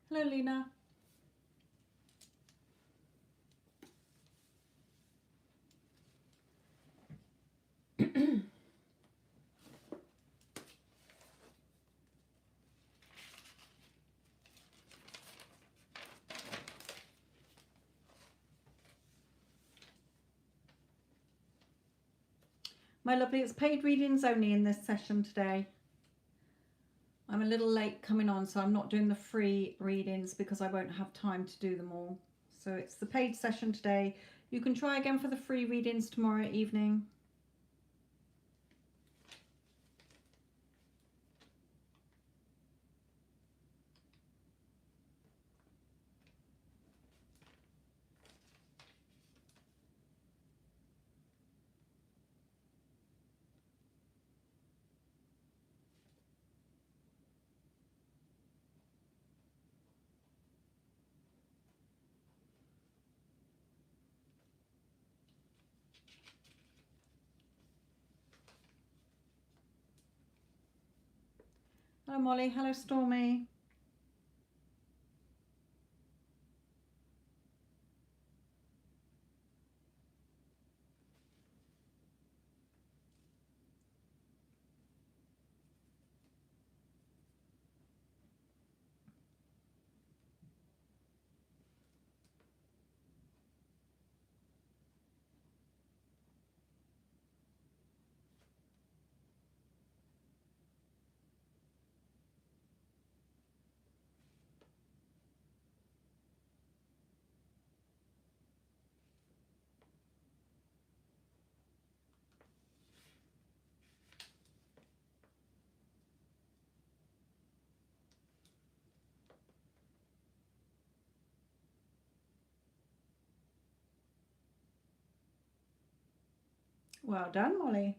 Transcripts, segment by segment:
Hello, Lena. My lovely, it's paid readings only in this session today. I'm a little late coming on, so I'm not doing the free readings because I won't have time to do them all. So it's the paid session today. You can try again for the free readings tomorrow evening. Hello, Molly. Hello, Stormy. Well done, Molly.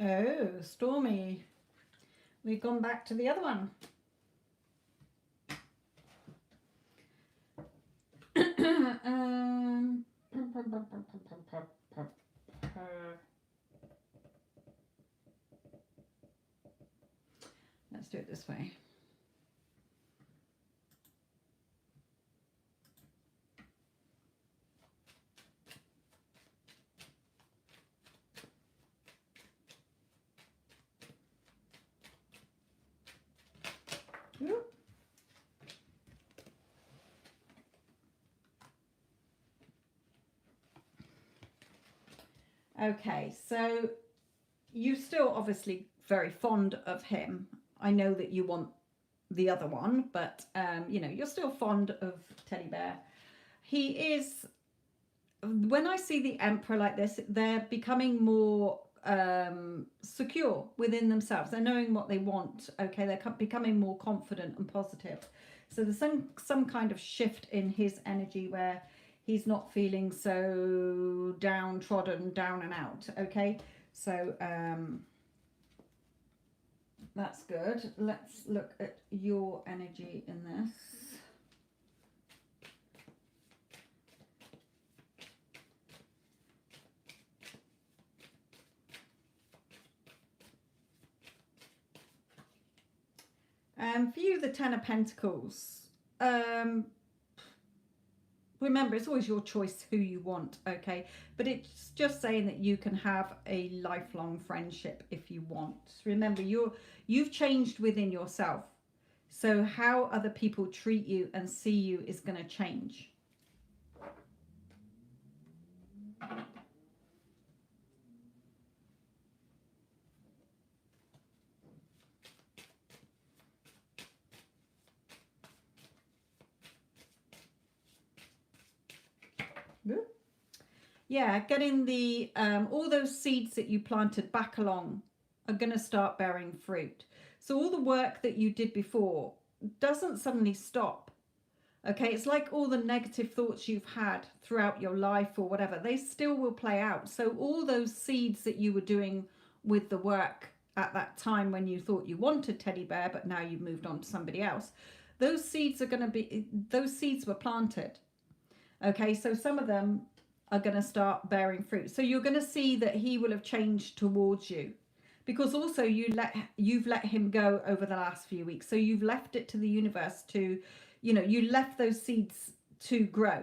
Oh, Stormy. We've gone back to the other one. Let's do it this way. Okay, so you're still obviously very fond of him. I know that you want the other one, but you know, you're still fond of Teddy Bear. He is, when I see the Emperor like this, they're becoming more secure within themselves. They're knowing what they want. Okay, they're becoming more confident and positive. So there's some kind of shift in his energy where he's not feeling so downtrodden, down and out. Okay, so that's good. Let's look at your energy in this. For you, the Ten of Pentacles. Remember, it's always your choice who you want, okay? But it's just saying that you can have a lifelong friendship if you want. Remember, you've changed within yourself. So how other people treat you and see you is going to change. Yeah, getting the all those seeds that you planted back along are going to start bearing fruit. So all the work that you did before doesn't suddenly stop. Okay, it's like all the negative thoughts you've had throughout your life or whatever, they still will play out. So all those seeds that you were doing with the work at that time when you thought you wanted Teddy Bear, but now you've moved on to somebody else, those seeds are going to be, those seeds were planted. Okay, so some of them are going to start bearing fruit. So you're going to see that he will have changed towards you, because also you've let him go over the last few weeks. So you've left it to the universe to, you know, you left those seeds to grow.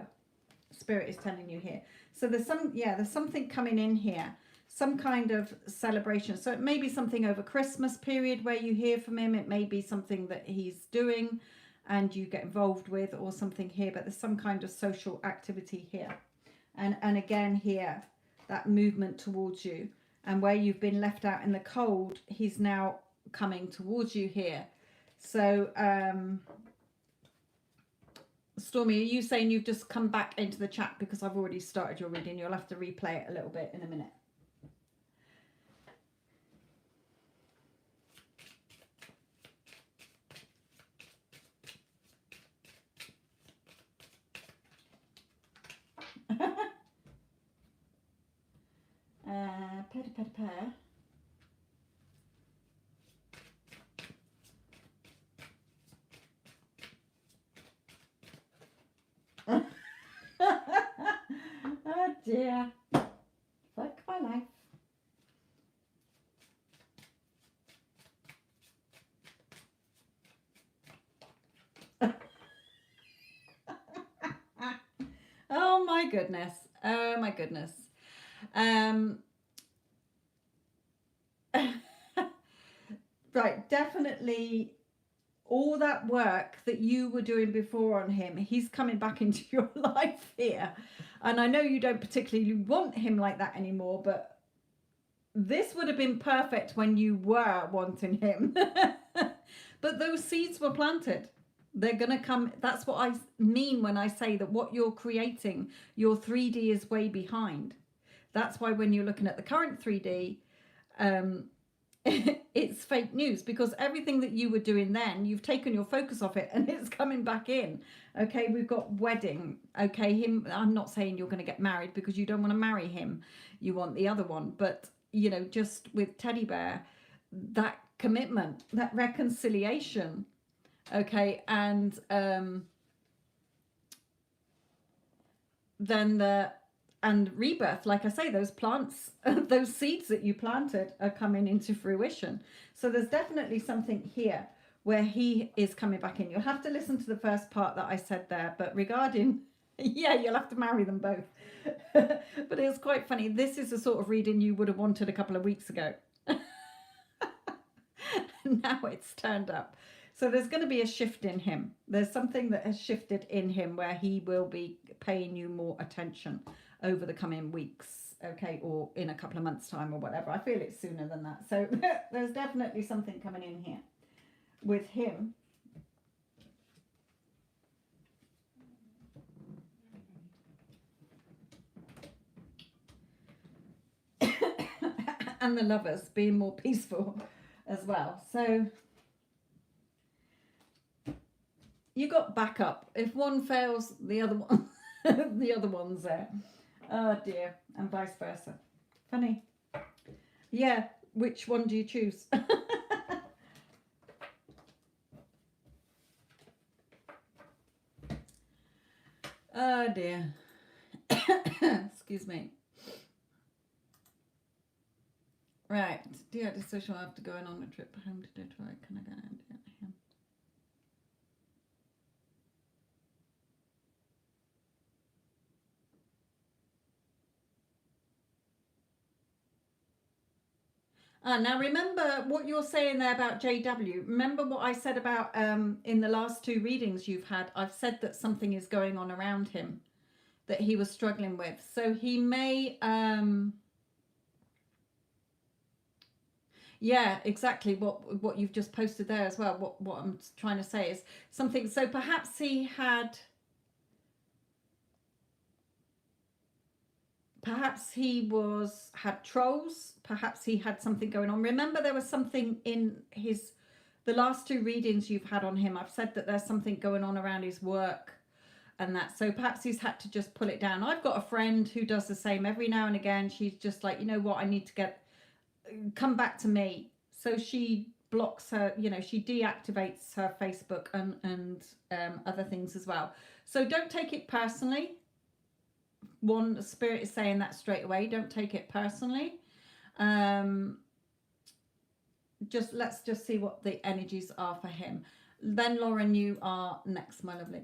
Spirit is telling you here. So there's something coming in here, some kind of celebration. So it may be something over Christmas period where you hear from him. It may be something that he's doing and you get involved with, or something here, but there's some kind of social activity here. And again here, that movement towards you, and where you've been left out in the cold, he's now coming towards you here. So Stormy, are you saying you've just come back into the chat because I've already started your reading? You'll have to replay it a little bit in a minute. Pair. Oh dear. Fuck my life. Oh my goodness. Oh my goodness. Right, definitely all that work that you were doing before on him, he's coming back into your life here. And I know you don't particularly want him like that anymore, but this would have been perfect when you were wanting him. But those seeds were planted. They're going to come. That's what I mean when I say that what you're creating, your 3D is way behind. That's why when you're looking at the current 3D, it's fake news, because everything that you were doing then, you've taken your focus off it and it's coming back in. Okay, we've got wedding. Okay, I'm not saying you're going to get married because you don't want to marry him. You want the other one. But you know, just with Teddy Bear, that commitment, that reconciliation, okay, and then rebirth, like I say, those plants, those seeds that you planted are coming into fruition. So there's definitely something here where he is coming back in. You'll have to listen to the first part that I said there, but regarding, yeah, you'll have to marry them both. But it's quite funny. This is the sort of reading you would have wanted a couple of weeks ago. Now it's turned up. So there's going to be a shift in him. There's something that has shifted in him where he will be paying you more attention over the coming weeks, okay, or in a couple of months' time or whatever. I feel it's sooner than that. So there's definitely something coming in here with him. And the Lovers being more peaceful as well. So you got backup. If one fails, the other one, the other one's there. Oh dear, and vice versa. Funny. Yeah, which one do you choose? Oh dear. Excuse me. Right, dear decision after going on a trip home to Detroit. Can I go and do him? Now remember what you're saying there about JW. Remember what I said about in the last two readings you've had. I've said that something is going on around him that he was struggling with. So he may... yeah, exactly what you've just posted there as well. What I'm trying to say is something. So perhaps he had... Perhaps he had trolls. Perhaps he had something going on. Remember, there was something in the last two readings you've had on him. I've said that there's something going on around his work and that. So perhaps he's had to just pull it down. I've got a friend who does the same every now and again. She's just like, you know what, I need to come back to me. So she blocks her, you know, she deactivates her Facebook and other things as well. So don't take it personally. One, Spirit is saying that straight away. Don't take it personally. Let's just see what the energies are for him. Then Lauren, you are next, my lovely.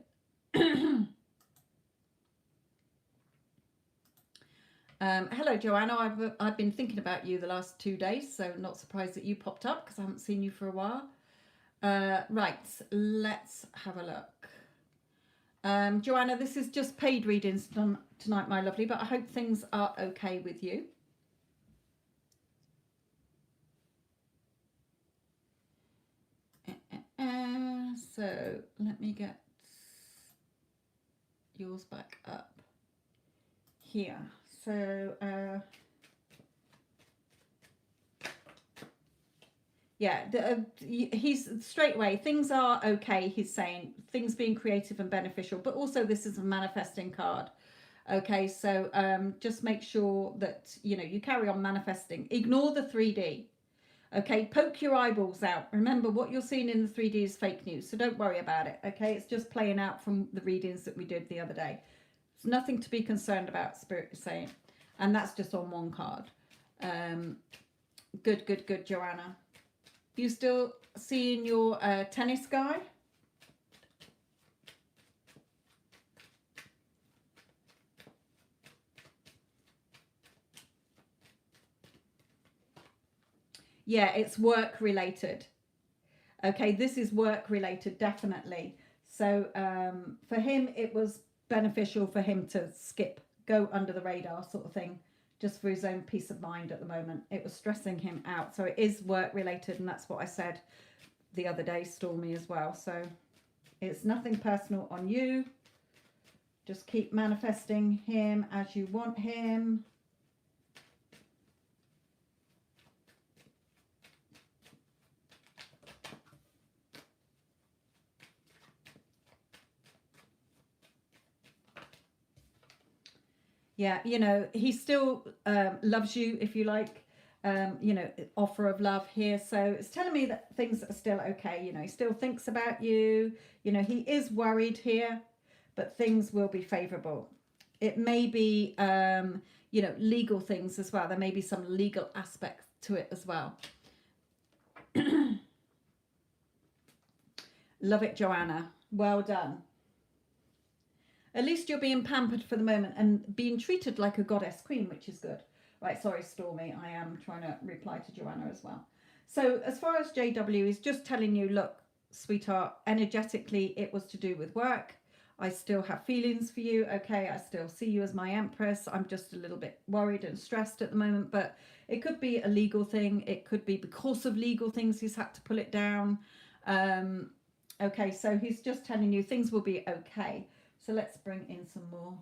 Hello, Joanna. I've been thinking about you the last 2 days, so not surprised that you popped up because I haven't seen you for a while. Right, let's have a look. Joanna, this is just paid readings done tonight, my lovely, but I hope things are okay with you. So let me get yours back up here. So yeah, he's straight away, things are okay. He's saying things being creative and beneficial, but also this is a manifesting card. Okay, so just make sure that, you know, you carry on manifesting. Ignore the 3D. Okay, poke your eyeballs out. Remember, what you're seeing in the 3D is fake news, so don't worry about it. Okay, it's just playing out from the readings that we did the other day. It's nothing to be concerned about, Spirit is saying. And that's just on one card. Good, Joanna. You still seeing your tennis guy? Yeah, it's work related. Okay, this is work related, definitely. So for him, it was beneficial for him to go under the radar sort of thing, just for his own peace of mind at the moment. It was stressing him out. So it is work related, and that's what I said the other day, Stormy, as well. So it's nothing personal on you. Just keep manifesting him as you want him. Yeah, you know, he still loves you, if you like. you know, offer of love here. So it's telling me that things are still okay. You know, he still thinks about you. You know, he is worried here, but things will be favorable. It may be, you know, legal things as well. There may be some legal aspects to it as well. Love it, Joanna. Well done. At least you're being pampered for the moment and being treated like a goddess queen, which is good. Right, sorry, Stormy. I am trying to reply to Joanna as well. So as far as JW is just telling you, look, sweetheart, energetically, it was to do with work. I still have feelings for you. Okay, I still see you as my empress. I'm just a little bit worried and stressed at the moment, but it could be a legal thing. It could be because of legal things he's had to pull it down. Okay, so he's just telling you things will be okay. So let's bring in some more.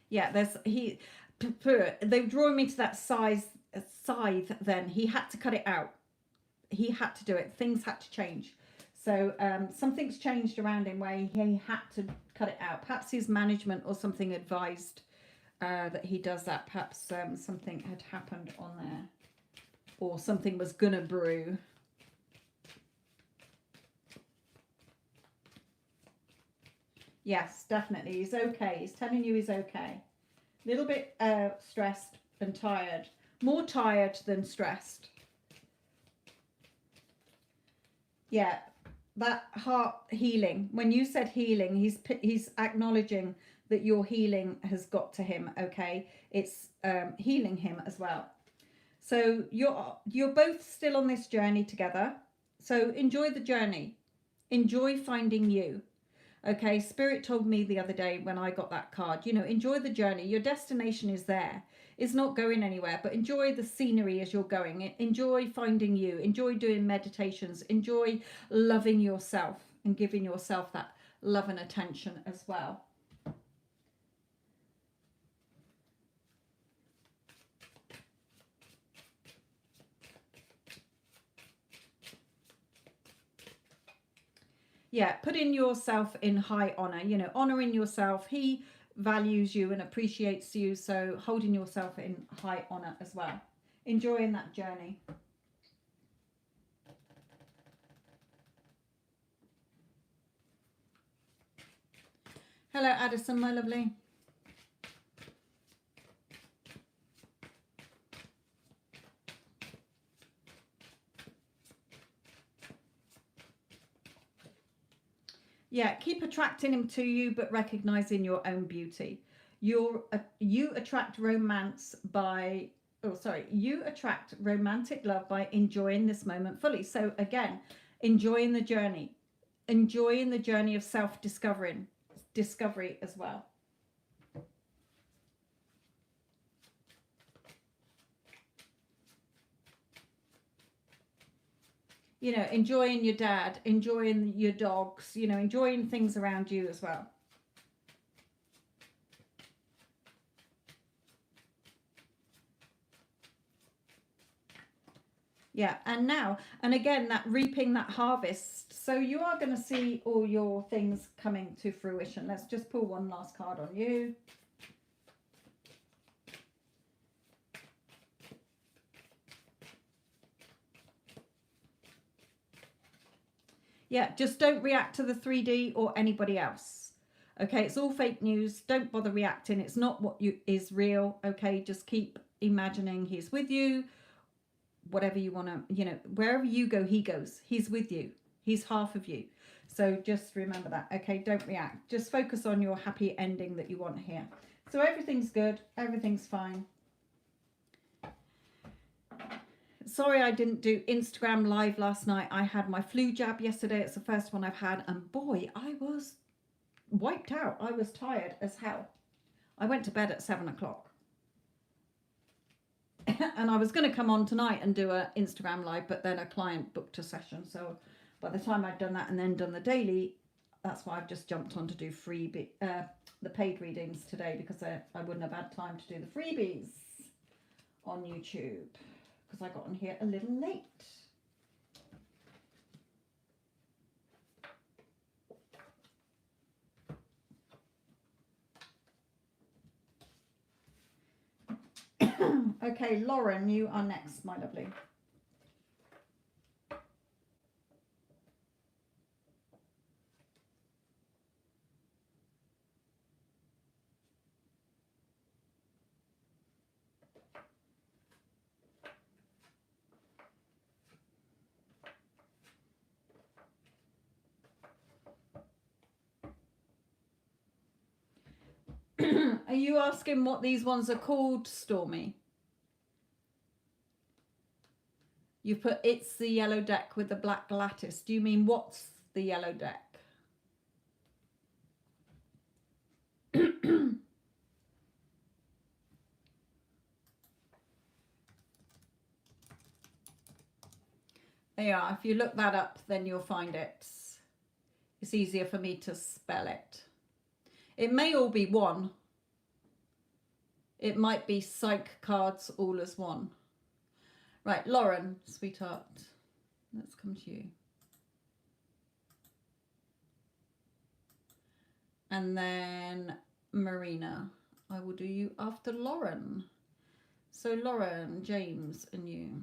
Yeah, they've drawn me to that scythe then. He had to cut it out. He had to do it. Things had to change. So something's changed around him where he had to cut it out. Perhaps his management or something advised that he does that. Perhaps something had happened on there. Or something was gonna brew. Yes, definitely. He's okay. He's telling you he's okay. A little bit stressed and tired. More tired than stressed. Yeah, that heart healing. When you said healing, he's acknowledging that your healing has got to him, okay? It's healing him as well. So you're both still on this journey together. So enjoy the journey. Enjoy finding you. Okay, Spirit told me the other day when I got that card, you know, enjoy the journey. Your destination is there. It's not going anywhere, but enjoy the scenery as you're going. Enjoy finding you. Enjoy doing meditations. Enjoy loving yourself and giving yourself that love and attention as well. Yeah, putting yourself in high honor, you know, honoring yourself. He values you and appreciates you, so holding yourself in high honor as well. Enjoying that journey. Hello, Addison, my lovely. Yeah, keep attracting him to you, but recognizing your own beauty. You attract romance by, you attract romantic love by enjoying this moment fully. So again, enjoying the journey of self-discovery as well. You know, enjoying your dad, enjoying your dogs, you know, enjoying things around you as well. Yeah, and again, that reaping that harvest. So you are going to see all your things coming to fruition. Let's just pull one last card on you. Yeah, just don't react to the 3D or anybody else. Okay, it's all fake news. Don't bother reacting. It's not what is real. Okay, just keep imagining he's with you. Whatever you want to, you know, wherever you go, he goes. He's with you. He's half of you. So just remember that. Okay, don't react. Just focus on your happy ending that you want here. So everything's good. Everything's fine. Sorry I didn't do Instagram live last night. I had my flu jab yesterday. It's the first one I've had. And boy, I was wiped out. I was tired as hell. I went to bed at 7 o'clock. And I was going to come on tonight and do an Instagram live, but then a client booked a session. So by the time I'd done that and then done the daily, that's why I've just jumped on to do the paid readings today, because I wouldn't have had time to do the freebies on YouTube, because I got on here a little late. Okay, Lauren, you are next, my lovely. Are you asking what these ones are called, Stormy? You put it's the yellow deck with the black lattice. Do you mean what's the yellow deck? They are. If you look that up, then you'll find it. It's easier for me to spell it. It may all be one. It might be psych cards all as one. Right, Lauren, sweetheart, let's come to you. And then Marina, I will do you after Lauren. So Lauren, James, and you.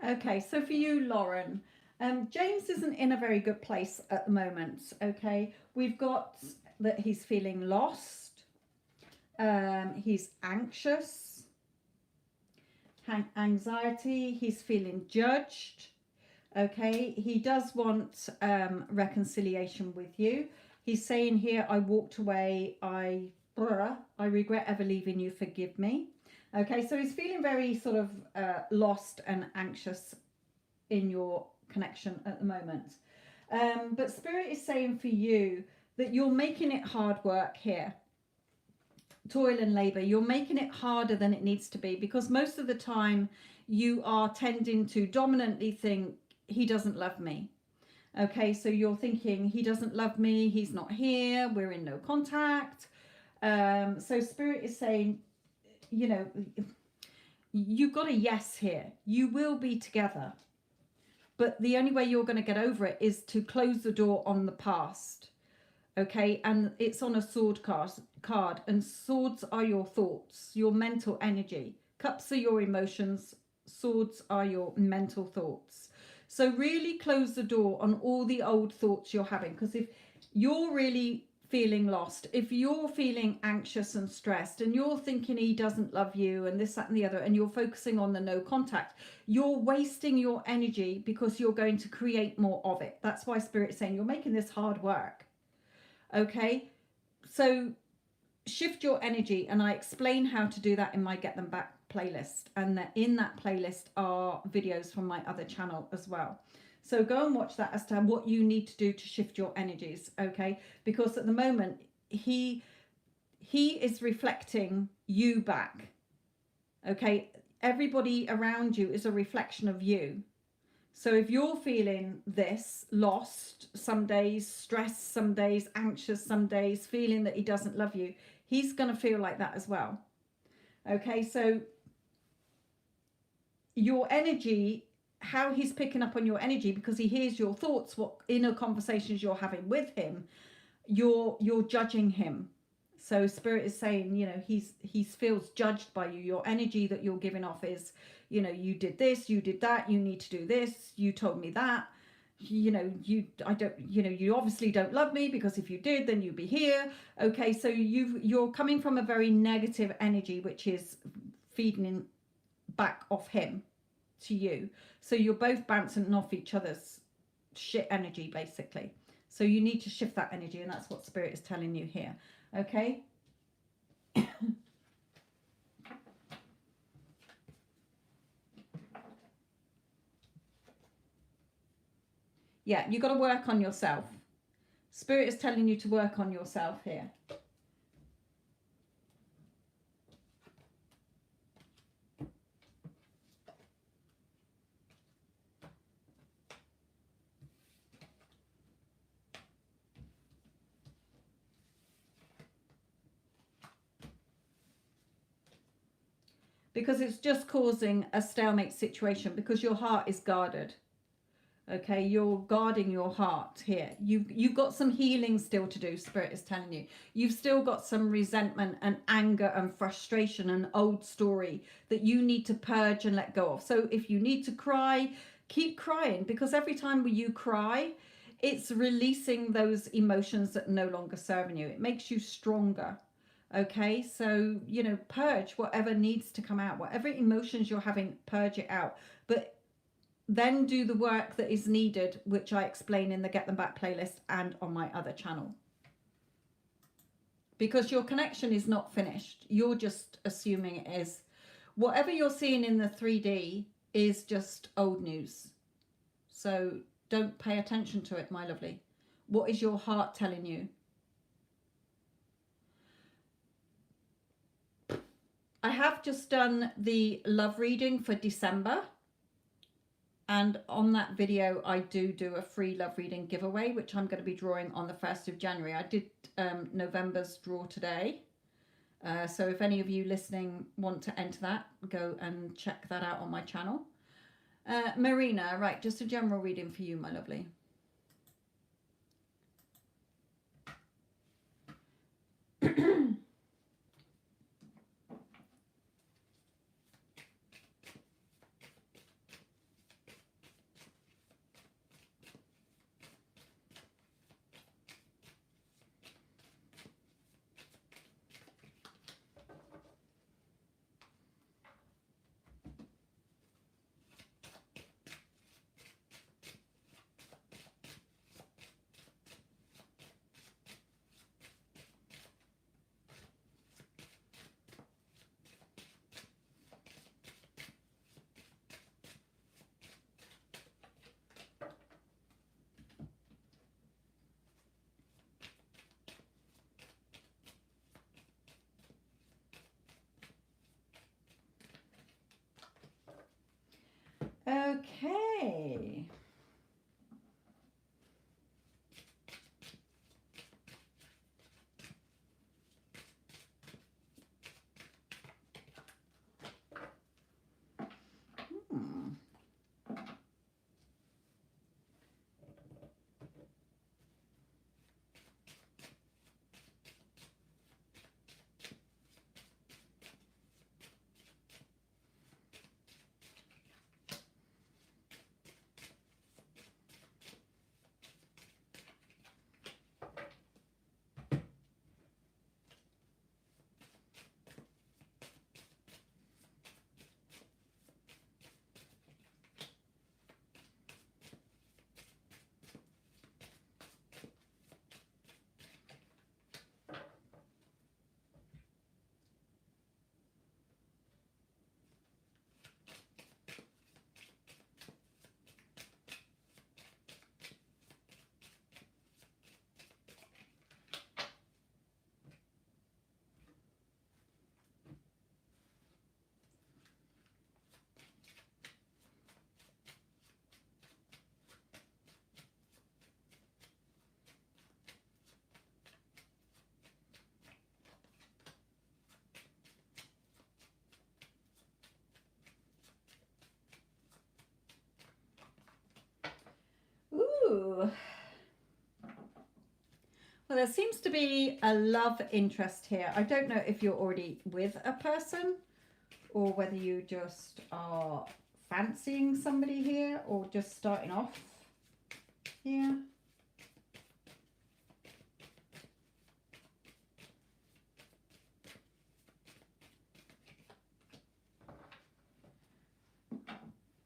Okay, so for you, Lauren, James isn't in a very good place at the moment, okay? We've got that he's feeling lost, he's anxious, anxiety, he's feeling judged, okay? He does want reconciliation with you. He's saying here, I walked away, I regret ever leaving you, forgive me. Okay, so he's feeling very sort of lost and anxious in your connection at the moment. But Spirit is saying for you that you're making it hard work here. Toil and labor. You're making it harder than it needs to be, because most of the time you are tending to dominantly think he doesn't love me. Okay, so you're thinking he doesn't love me, he's not here, we're in no contact. So Spirit is saying, you know, you've got a yes here. You will be together. But the only way you're going to get over it is to close the door on the past. Okay, and it's on a sword card. And swords are your thoughts, your mental energy. Cups are your emotions. Swords are your mental thoughts. So really close the door on all the old thoughts you're having. Because if you're really feeling lost, if you're feeling anxious and stressed and you're thinking he doesn't love you and this, that and the other, and you're focusing on the no contact, you're wasting your energy because you're going to create more of it. That's why Spirit's saying you're making this hard work. Okay, so shift your energy, and I explain how to do that in my Get Them Back playlist, and in that playlist are videos from my other channel as well. So go and watch that as to what you need to do to shift your energies, okay? Because at the moment, he is reflecting you back, okay? Everybody around you is a reflection of you. So if you're feeling this, lost some days, stressed some days, anxious some days, feeling that he doesn't love you, he's going to feel like that as well. Okay, so your energy, how he's picking up on your energy, because he hears your thoughts, what inner conversations you're having with him, you're judging him. So spirit is saying, you know, he feels judged by you. Your energy that you're giving off is, you know, you did this, you did that, you need to do this, you told me that, you know, you obviously don't love me, because if you did, then you'd be here. Okay, so you're coming from a very negative energy, which is feeding back off him to you. So you're both bouncing off each other's shit energy, basically. So you need to shift that energy, and that's what spirit is telling you here. Okay. Yeah, you got to work on yourself. Spirit is telling you to work on yourself here. Because it's just causing a stalemate situation, because your heart is guarded. Okay, you're guarding your heart here. You've got some healing still to do, spirit is telling you. You've still got some resentment and anger and frustration and old story that you need to purge and let go of. So if you need to cry, keep crying, because every time you cry, it's releasing those emotions that are no longer serving you. It makes you stronger. Okay, so, you know, purge whatever needs to come out, whatever emotions you're having, purge it out. But then do the work that is needed, which I explain in the Get Them Back playlist and on my other channel. Because your connection is not finished. You're just assuming it is. Whatever you're seeing in the 3D is just old news. So don't pay attention to it, my lovely. What is your heart telling you? I have just done the love reading for December. And on that video, I do a free love reading giveaway, which I'm going to be drawing on the 1st of January. I did November's draw today. So if any of you listening want to enter that, go and check that out on my channel. Marina, right, just a general reading for you, my lovely. Okay. Ooh. Well, there seems to be a love interest here. I don't know if you're already with a person or whether you just are fancying somebody here or just starting off here.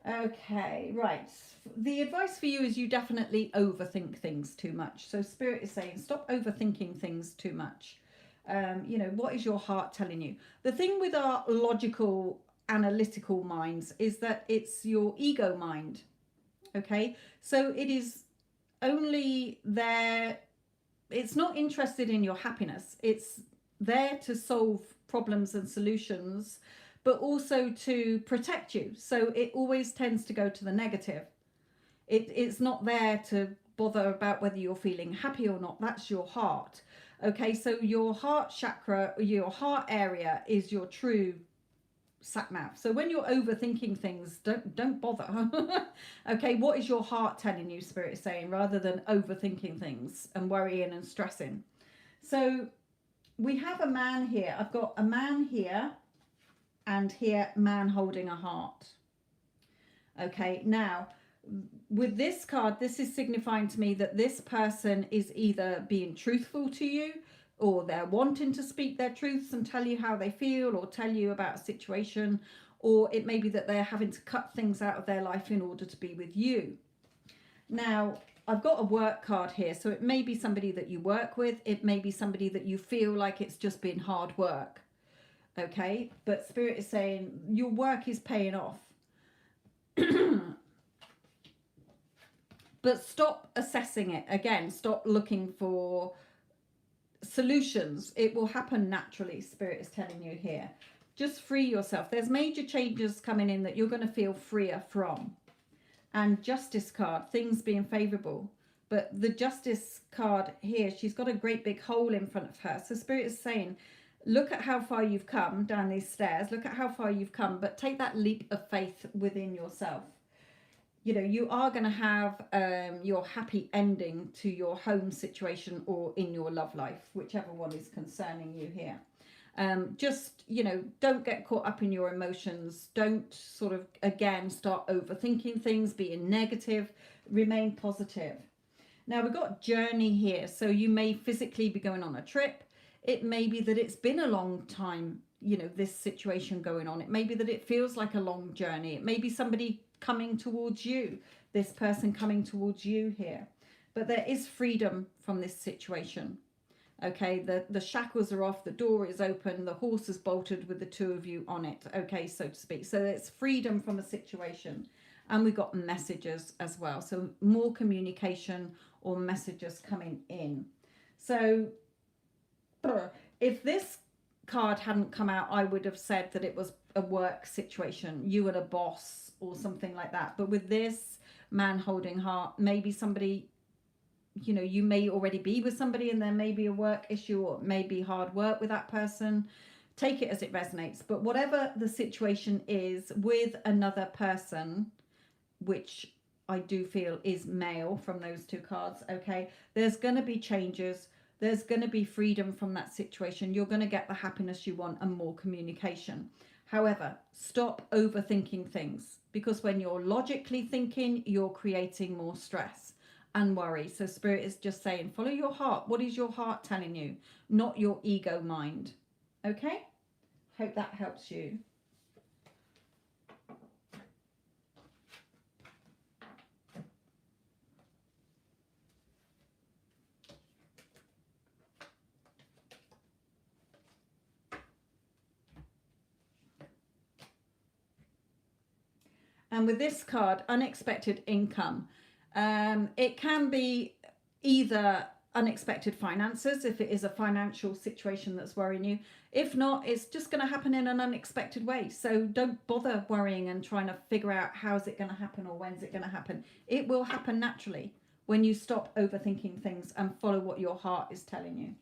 Okay, right. The advice for you is you definitely overthink things too much. So Spirit is saying stop overthinking things too much. You know, what is your heart telling you? The thing with our logical, analytical minds is that it's your ego mind. Okay, so it is only there, it's not interested in your happiness. It's there to solve problems and solutions, but also to protect you. So it always tends to go to the negative. It's not there to bother about whether you're feeling happy or not. That's your heart. Okay, so your heart chakra, your heart area is your true sat nav. So when you're overthinking things, don't bother. Okay, what is your heart telling you, Spirit is saying, rather than overthinking things and worrying and stressing. So we have a man here. I've got a man here and here, man holding a heart. Okay, now with this card, this is signifying to me that this person is either being truthful to you, or they're wanting to speak their truths and tell you how they feel, or tell you about a situation, or it may be that they're having to cut things out of their life in order to be with you. Now, I've got a work card here, so it may be somebody that you work with, it may be somebody that you feel like it's just been hard work. Okay, but Spirit is saying your work is paying off. But stop assessing it. Again, stop looking for solutions. It will happen naturally, Spirit is telling you here. Just free yourself. There's major changes coming in that you're going to feel freer from. And Justice card, things being favorable. But the Justice card here, she's got a great big hole in front of her. So Spirit is saying, look at how far you've come down these stairs. Look at how far you've come, but take that leap of faith within yourself. You know, you are going to have your happy ending to your home situation or in your love life, whichever one is concerning you here. Just, you know, don't get caught up in your emotions. Don't sort of, again, start overthinking things, being negative. Remain positive. Now, we've got journey here. So you may physically be going on a trip. It may be that it's been a long time, you know, this situation going on. It may be that it feels like a long journey. It may be somebody coming towards you, this person coming towards you here. But there is freedom from this situation. Okay, the shackles are off, the door is open, the horse is bolted with the two of you on it, okay, so to speak. So it's freedom from a situation. And we've got messages as well. So more communication or messages coming in. So if this card hadn't come out, I would have said that it was a work situation, you and a boss or something like that. But with this man holding heart, maybe somebody, you know, you may already be with somebody and there may be a work issue or maybe hard work with that person. Take it as it resonates. But whatever the situation is with another person, which I do feel is male from those two cards, okay, there's going to be changes. There's going to be freedom from that situation. You're going to get the happiness you want and more communication. However, stop overthinking things, because when you're logically thinking, you're creating more stress and worry. So Spirit is just saying, follow your heart. What is your heart telling you? Not your ego mind. Okay? Hope that helps you. And with this card, unexpected income. It can be either unexpected finances, if it is a financial situation that's worrying you. If not, it's just going to happen in an unexpected way. So don't bother worrying and trying to figure out how's it going to happen or when's it going to happen. It will happen naturally when you stop overthinking things and follow what your heart is telling you.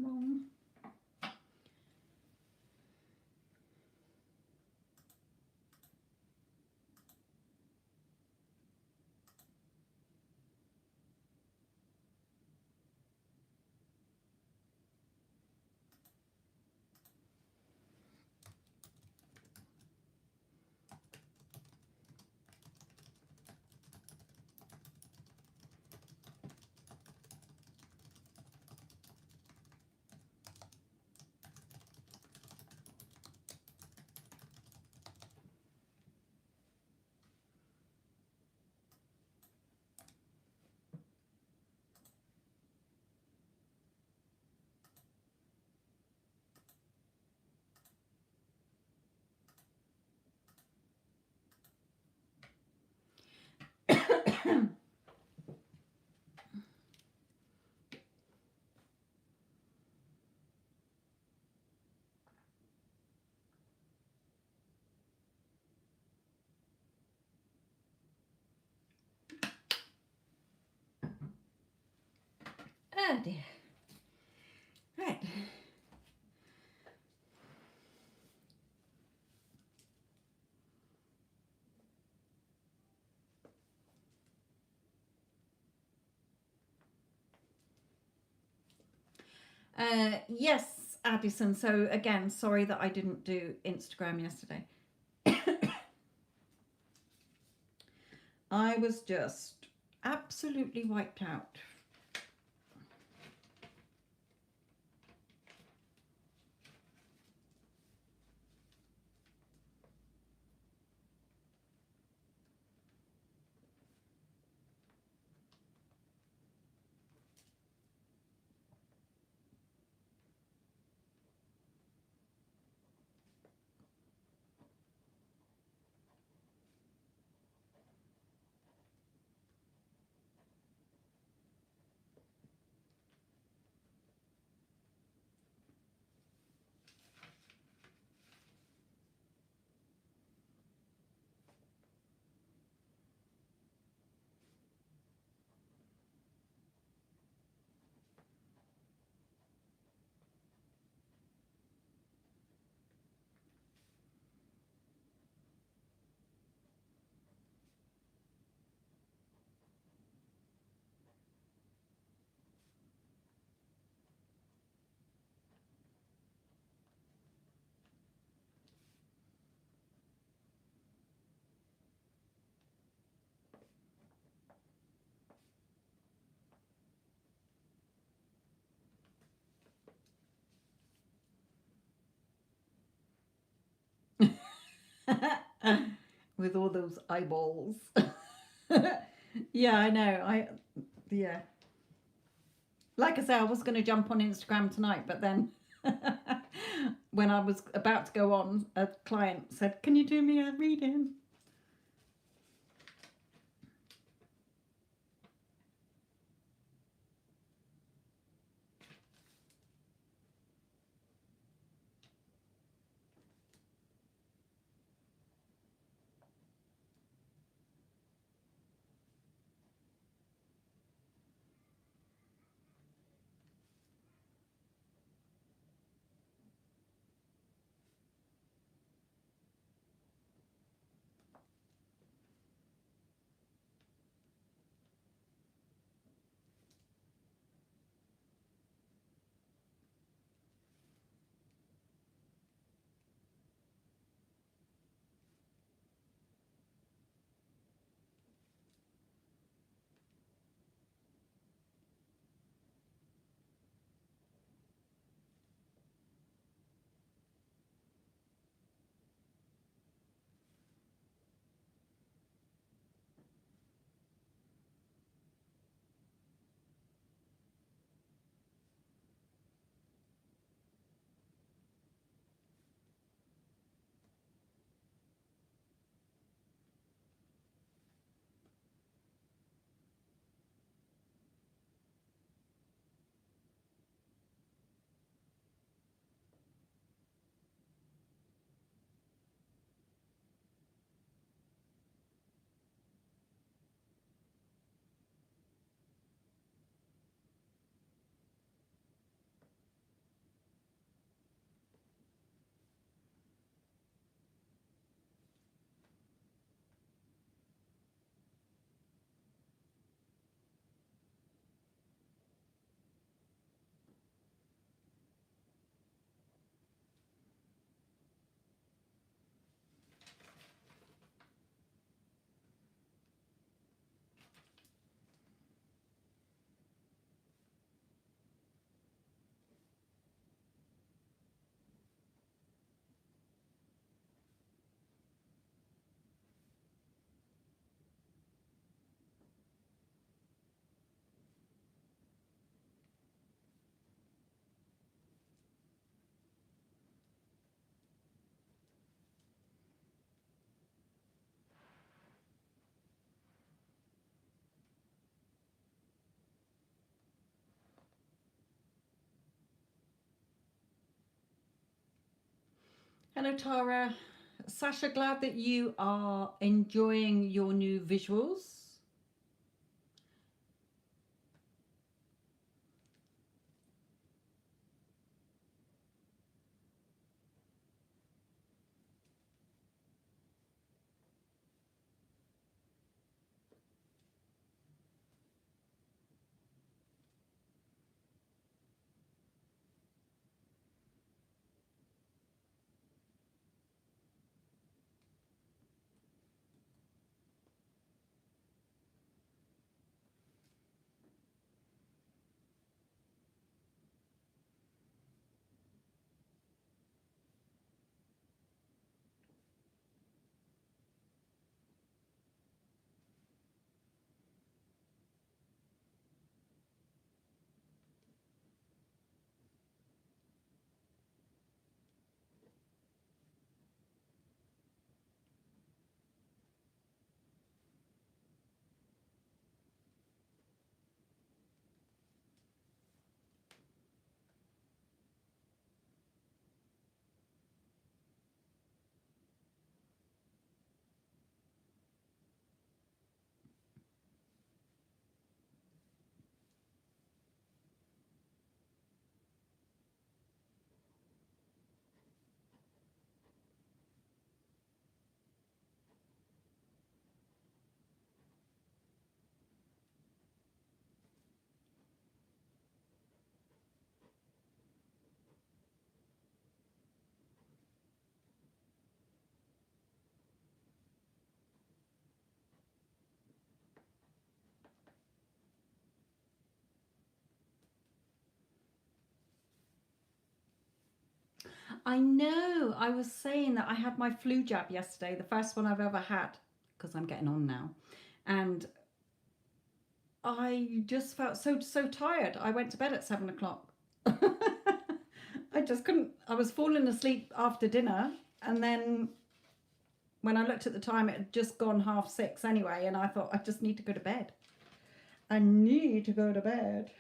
wrong. Oh dear. Right. Yes, Addison. So again, sorry that I didn't do Instagram yesterday. I was just absolutely wiped out. With all those eyeballs. Yeah, I know. Yeah. Like I say, I was going to jump on Instagram tonight, but then when I was about to go on, a client said, "Can you do me a reading?" Hello, Tara. Sasha, glad that you are enjoying your new visuals. I know. I was saying that I had my flu jab yesterday, the first one I've ever had, because I'm getting on now. And I just felt so tired. I went to bed at 7 o'clock. I just couldn't. I was falling asleep after dinner. And then when I looked at the time, it had just gone 6:30 anyway. And I thought, I just need to go to bed. I need to go to bed.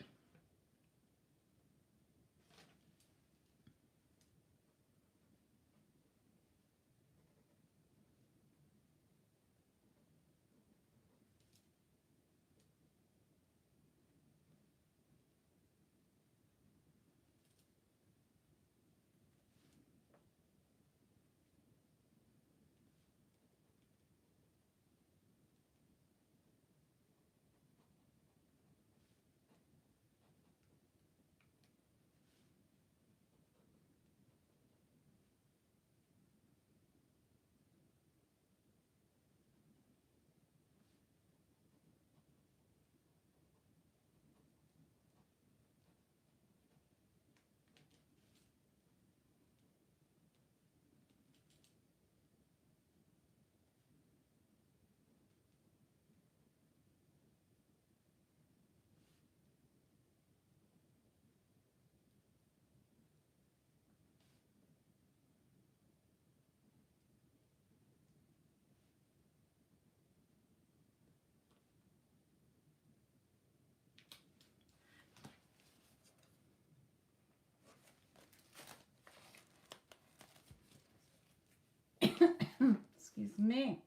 Excuse me.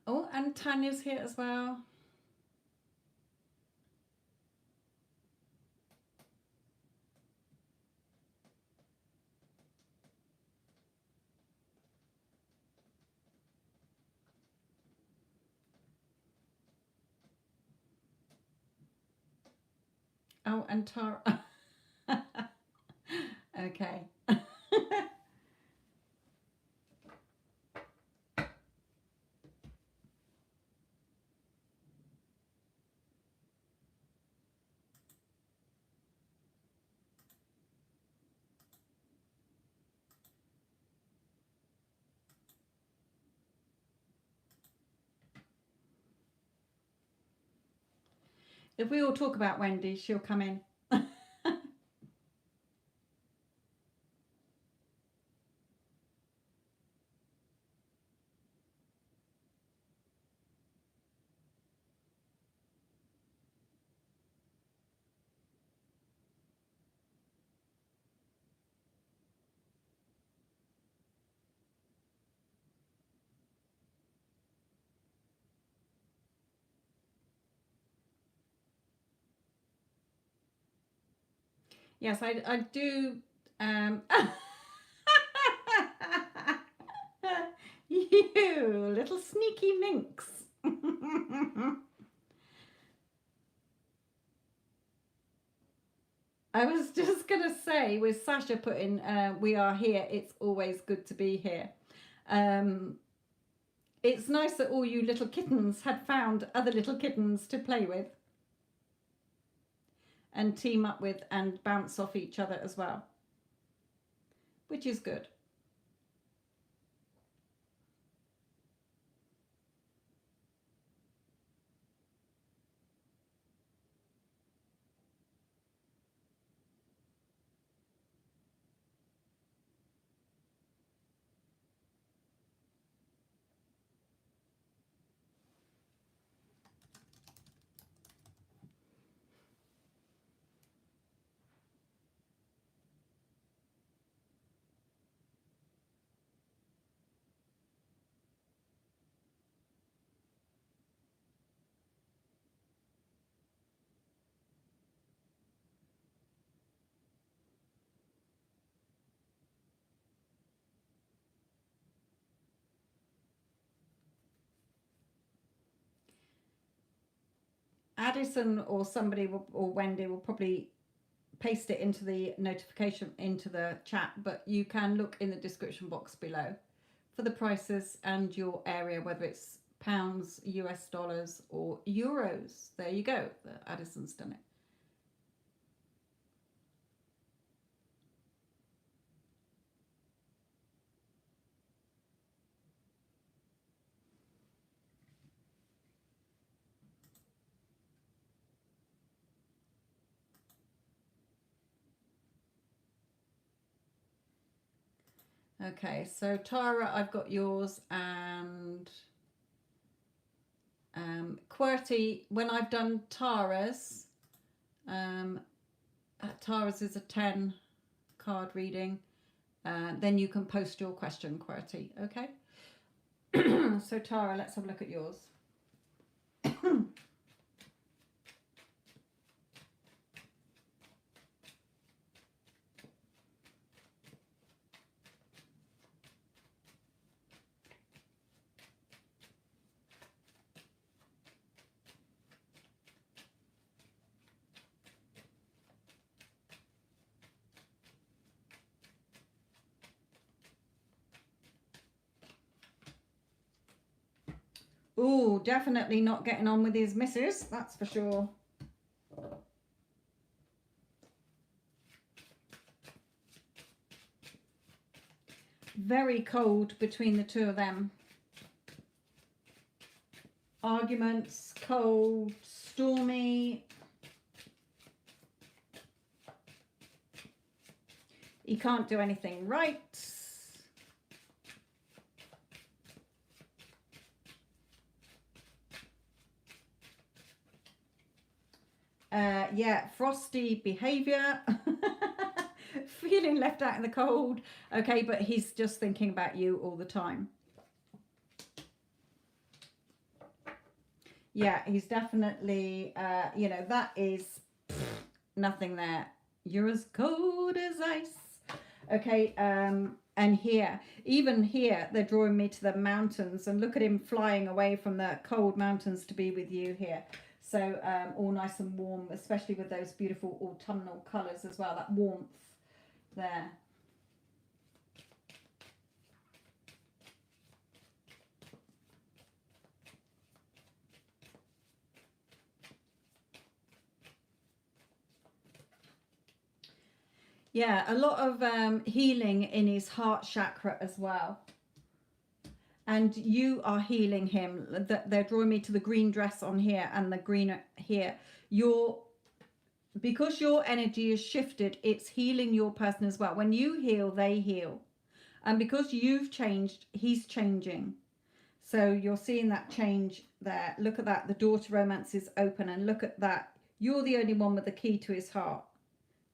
Oh, and Tanya's here as well. Leo and Tara. Okay. If we all talk about Wendy, she'll come in. Yes, I do. You little sneaky minx. I was just going to say, with Sasha putting, we are here, it's always good to be here. It's nice that all you little kittens had found other little kittens to play with and team up with and bounce off each other as well, which is good. Addison or somebody will, or Wendy will probably paste it into the notification into the chat, but you can look in the description box below for the prices and your area, whether it's pounds, US dollars or euros. There you go. Addison's done it. Okay, so Tara, I've got yours, and QWERTY, when I've done Tara's, Tara's is a 10 card reading, then you can post your question, QWERTY, okay? So Tara, let's have a look at yours. Ooh, definitely not getting on with his missus, that's for sure. Very cold between the two of them. Arguments, cold, stormy. He can't do anything right. Yeah, frosty behavior. Feeling left out in the cold. Okay, but he's just thinking about you all the time. Yeah, he's definitely, you know, that is nothing there. You're as cold as ice. Okay, and here, even here, they're drawing me to the mountains, and look at him flying away from the cold mountains to be with you here. So all nice and warm, especially with those beautiful autumnal colours as well, that warmth there. Yeah, a lot of healing in his heart chakra as well. And you are healing him. They're drawing me to the green dress on here and the green here. Because your energy is shifted, it's healing your person as well. When you heal, they heal. And because you've changed, he's changing. So you're seeing that change there. Look at that. The door to romance is open. And look at that. You're the only one with the key to his heart.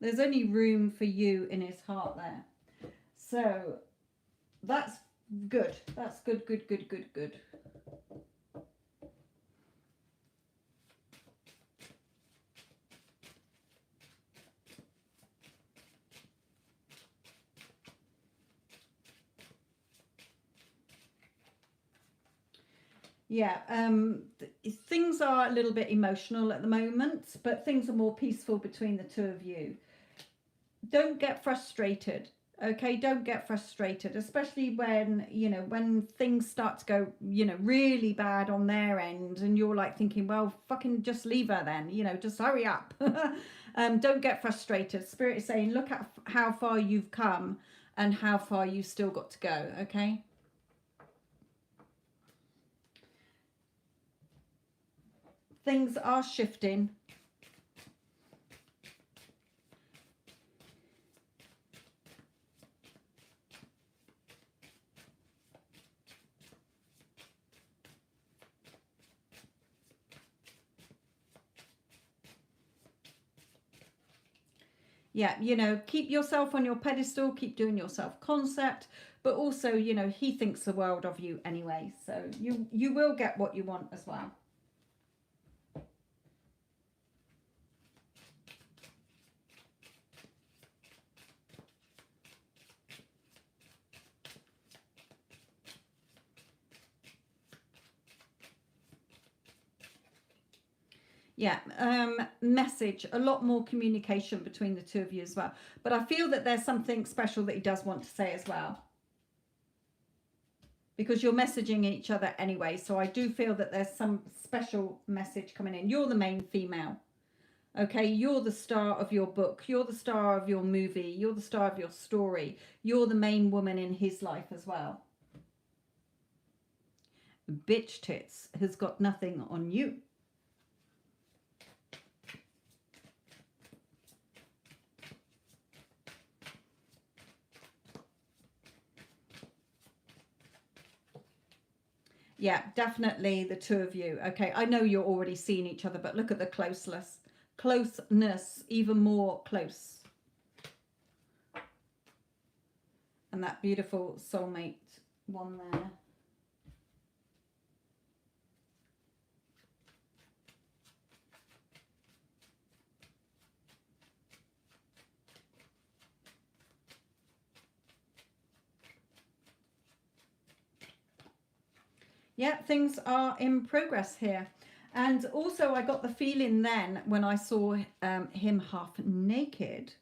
There's only room for you in his heart there. So that's good. That's good, good, good, good, good. Yeah, things are a little bit emotional at the moment, but things are more peaceful between the two of you. Don't get frustrated, okay? Don't get frustrated, especially when, you know, when things start to go, you know, really bad on their end and you're like thinking, well, fucking just leave her then, you know, just hurry up. Don't get frustrated. Spirit is saying, look at how far you've come and how far you've still got to go, okay? Things are shifting. Yeah, you know, keep yourself on your pedestal, keep doing your self-concept, but also, you know, he thinks the world of you anyway. So you will get what you want as well. Yeah, message, a lot more communication between the two of you as well. But I feel that there's something special that he does want to say as well. Because you're messaging each other anyway. So I do feel that there's some special message coming in. You're the main female. Okay, you're the star of your book. You're the star of your movie. You're the star of your story. You're the main woman in his life as well. Bitch tits has got nothing on you. Yeah, definitely the two of you. Okay, I know you're already seeing each other, but look at the closeness, even more close. And that beautiful soulmate one there. Yeah, things are in progress here. And also I got the feeling then when I saw him half naked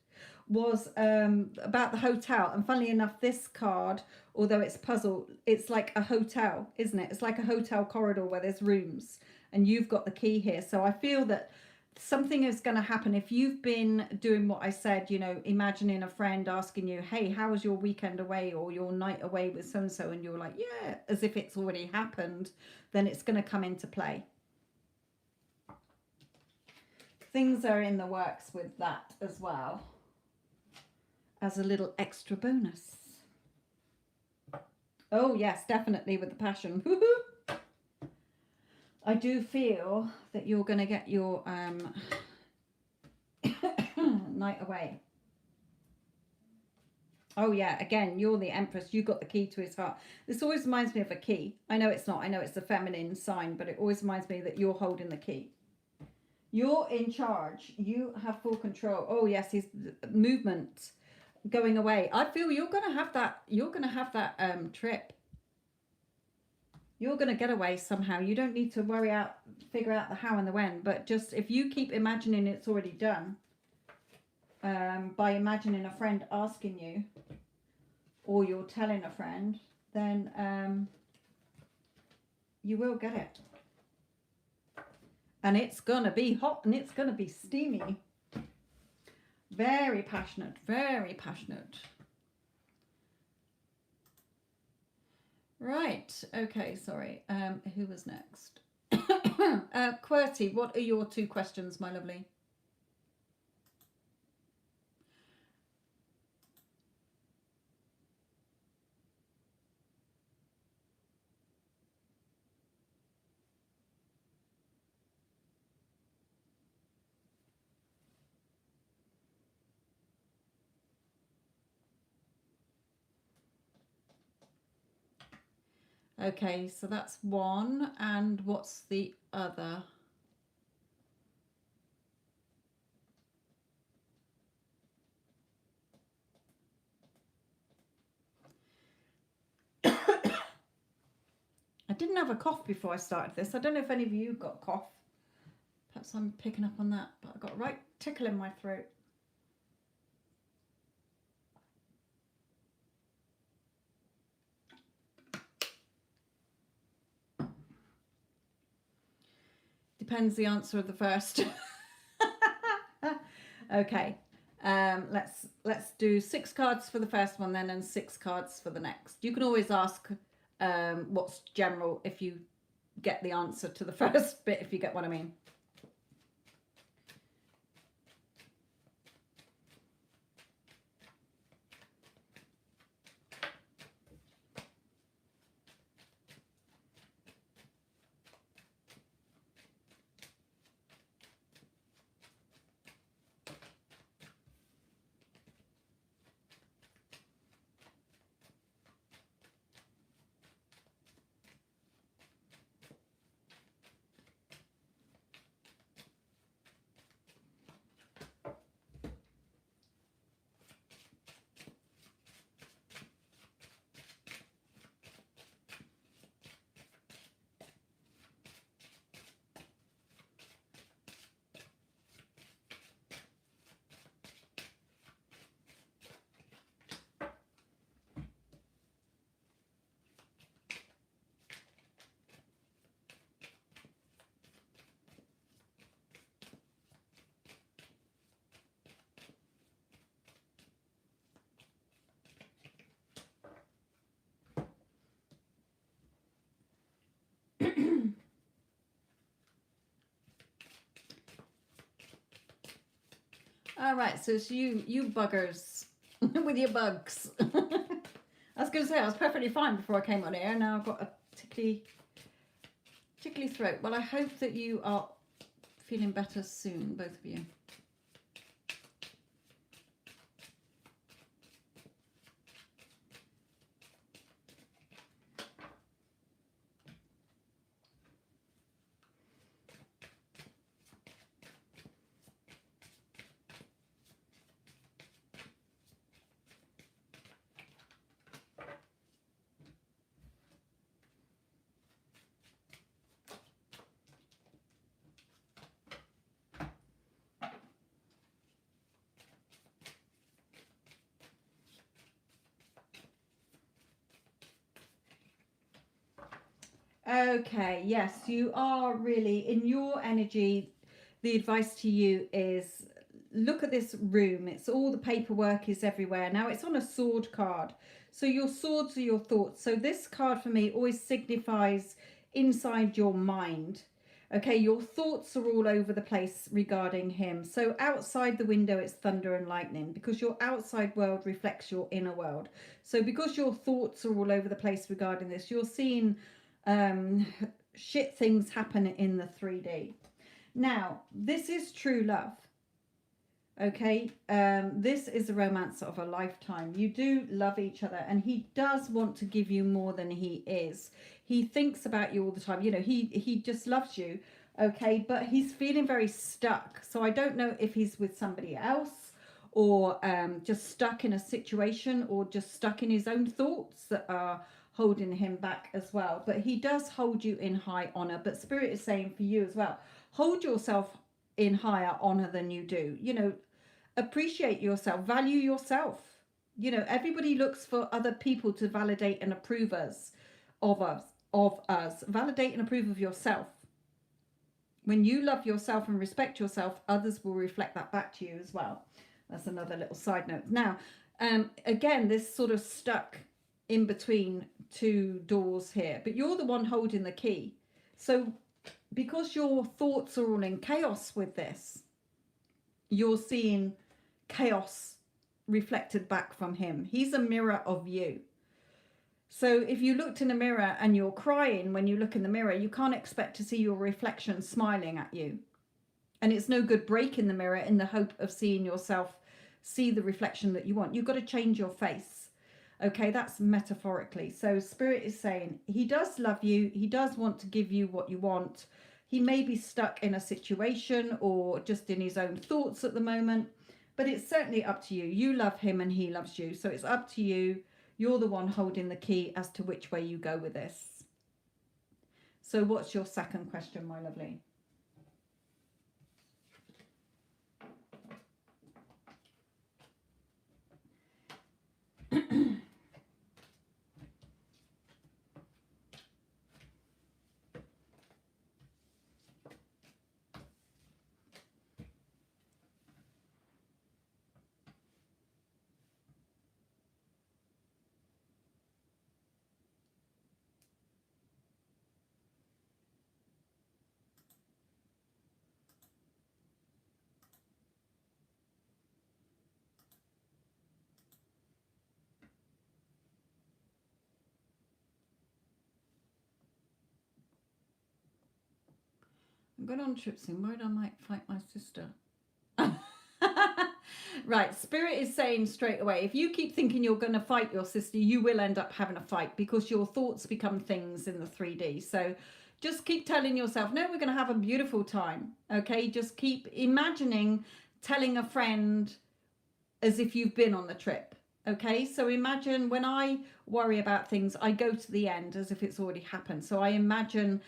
was about the hotel. And funnily enough, this card, although it's puzzle, it's like a hotel, isn't it? It's like a hotel corridor where there's rooms and you've got the key here. So I feel that something is going to happen. If you've been doing what I said, you know, imagining a friend asking you, hey, how was your weekend away or your night away with so-and-so, and you're like, yeah, as if it's already happened, then it's going to come into play. Things are in the works with that as well, as a little extra bonus. Oh yes, definitely with the passion. I do feel that you're going to get your night away. Oh yeah, again, you're the Empress. You got the key to his heart. This always reminds me of a key. I know it's not. I know it's a feminine sign, but it always reminds me that you're holding the key. You're in charge. You have full control. Oh yes, his movement going away. I feel you're going to have that. You're going to have that trip. You're going to get away somehow. You don't need to figure out the how and the when, but just if you keep imagining it's already done, by imagining a friend asking you, or you're telling a friend, then you will get it. And it's going to be hot and it's going to be steamy. Very passionate, very passionate. Right, okay, sorry. Who was next? QWERTY, what are your 2 questions, my lovely? Okay, so that's one. And what's the other? I didn't have a cough before I started this. I don't know if any of you got a cough. Perhaps I'm picking up on that, but I got a right tickle in my throat. Depends the answer of the first. Okay, let's do 6 cards for the first one then and 6 cards for the next. You can always ask what's general if you get the answer to the first bit, if you get what I mean. All right, so it's you buggers with your bugs. I was going to say I was perfectly fine before I came on here. Now I've got a tickly throat. Well, I hope that you are feeling better soon, both of you. Okay, yes, you are really in your energy. The advice to you is look at this room. It's all the paperwork is everywhere. Now it's on a sword card. So your swords are your thoughts. So this card for me always signifies inside your mind. Okay, your thoughts are all over the place regarding him. So outside the window, it's thunder and lightning because your outside world reflects your inner world. So because your thoughts are all over the place regarding this, you're seeing shit things happen in the 3D. Now, this is true love. Okay, this is a romance of a lifetime. You do love each other and he does want to give you more than he is. He thinks about you all the time. You know, he just loves you. Okay, but he's feeling very stuck. So I don't know if he's with somebody else or just stuck in a situation or just stuck in his own thoughts that are holding him back as well. But he does hold you in high honor. But Spirit is saying for you as well, hold yourself in higher honor than you do. You know, appreciate yourself, value yourself. You know, everybody looks for other people to validate and approve of us. Validate and approve of yourself. When you love yourself and respect yourself, others will reflect that back to you as well. That's another little side note. Now, again, this sort of stuck in between two doors here, but you're the one holding the key. So because your thoughts are all in chaos with this, you're seeing chaos reflected back from him. He's a mirror of you. So if you looked in a mirror and you're crying when you look in the mirror, you can't expect to see your reflection smiling at you. And it's no good breaking the mirror in the hope of seeing yourself, see the reflection that you want. You've got to change your face. Okay, that's metaphorically. So Spirit is saying he does love you. He does want to give you what you want. He may be stuck in a situation or just in his own thoughts at the moment, but it's certainly up to you. You love him and he loves you. So it's up to you. You're the one holding the key as to which way you go with this. So what's your second question, my lovely? I'm going on trip soon. Worried I might fight my sister. Right, Spirit is saying straight away, if you keep thinking you're going to fight your sister, you will end up having a fight because your thoughts become things in the 3D. So just keep telling yourself, no, we're going to have a beautiful time. Okay, just keep imagining telling a friend as if you've been on the trip. Okay, so imagine when I worry about things, I go to the end as if it's already happened. So I imagine,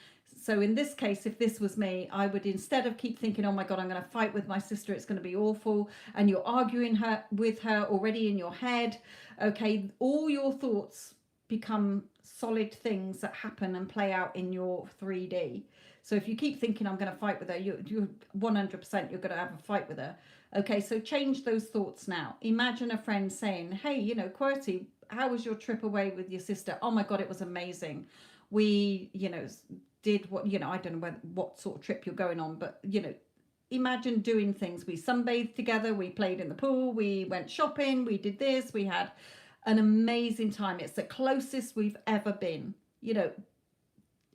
so in this case, if this was me, I would, instead of keep thinking, oh my God, I'm going to fight with my sister, it's going to be awful, and you're arguing with her already in your head. Okay, all your thoughts become solid things that happen and play out in your 3D. So if you keep thinking I'm going to fight with her, you're 100% you're going to have a fight with her. Okay, so change those thoughts now. Imagine a friend saying, hey, you know, QWERTY, how was your trip away with your sister? Oh my God, it was amazing. We, you know, did what, you know, I don't know what sort of trip you're going on, but, you know, imagine doing things. We sunbathed together, we played in the pool, we went shopping, we did this, we had an amazing time. It's the closest we've ever been. You know,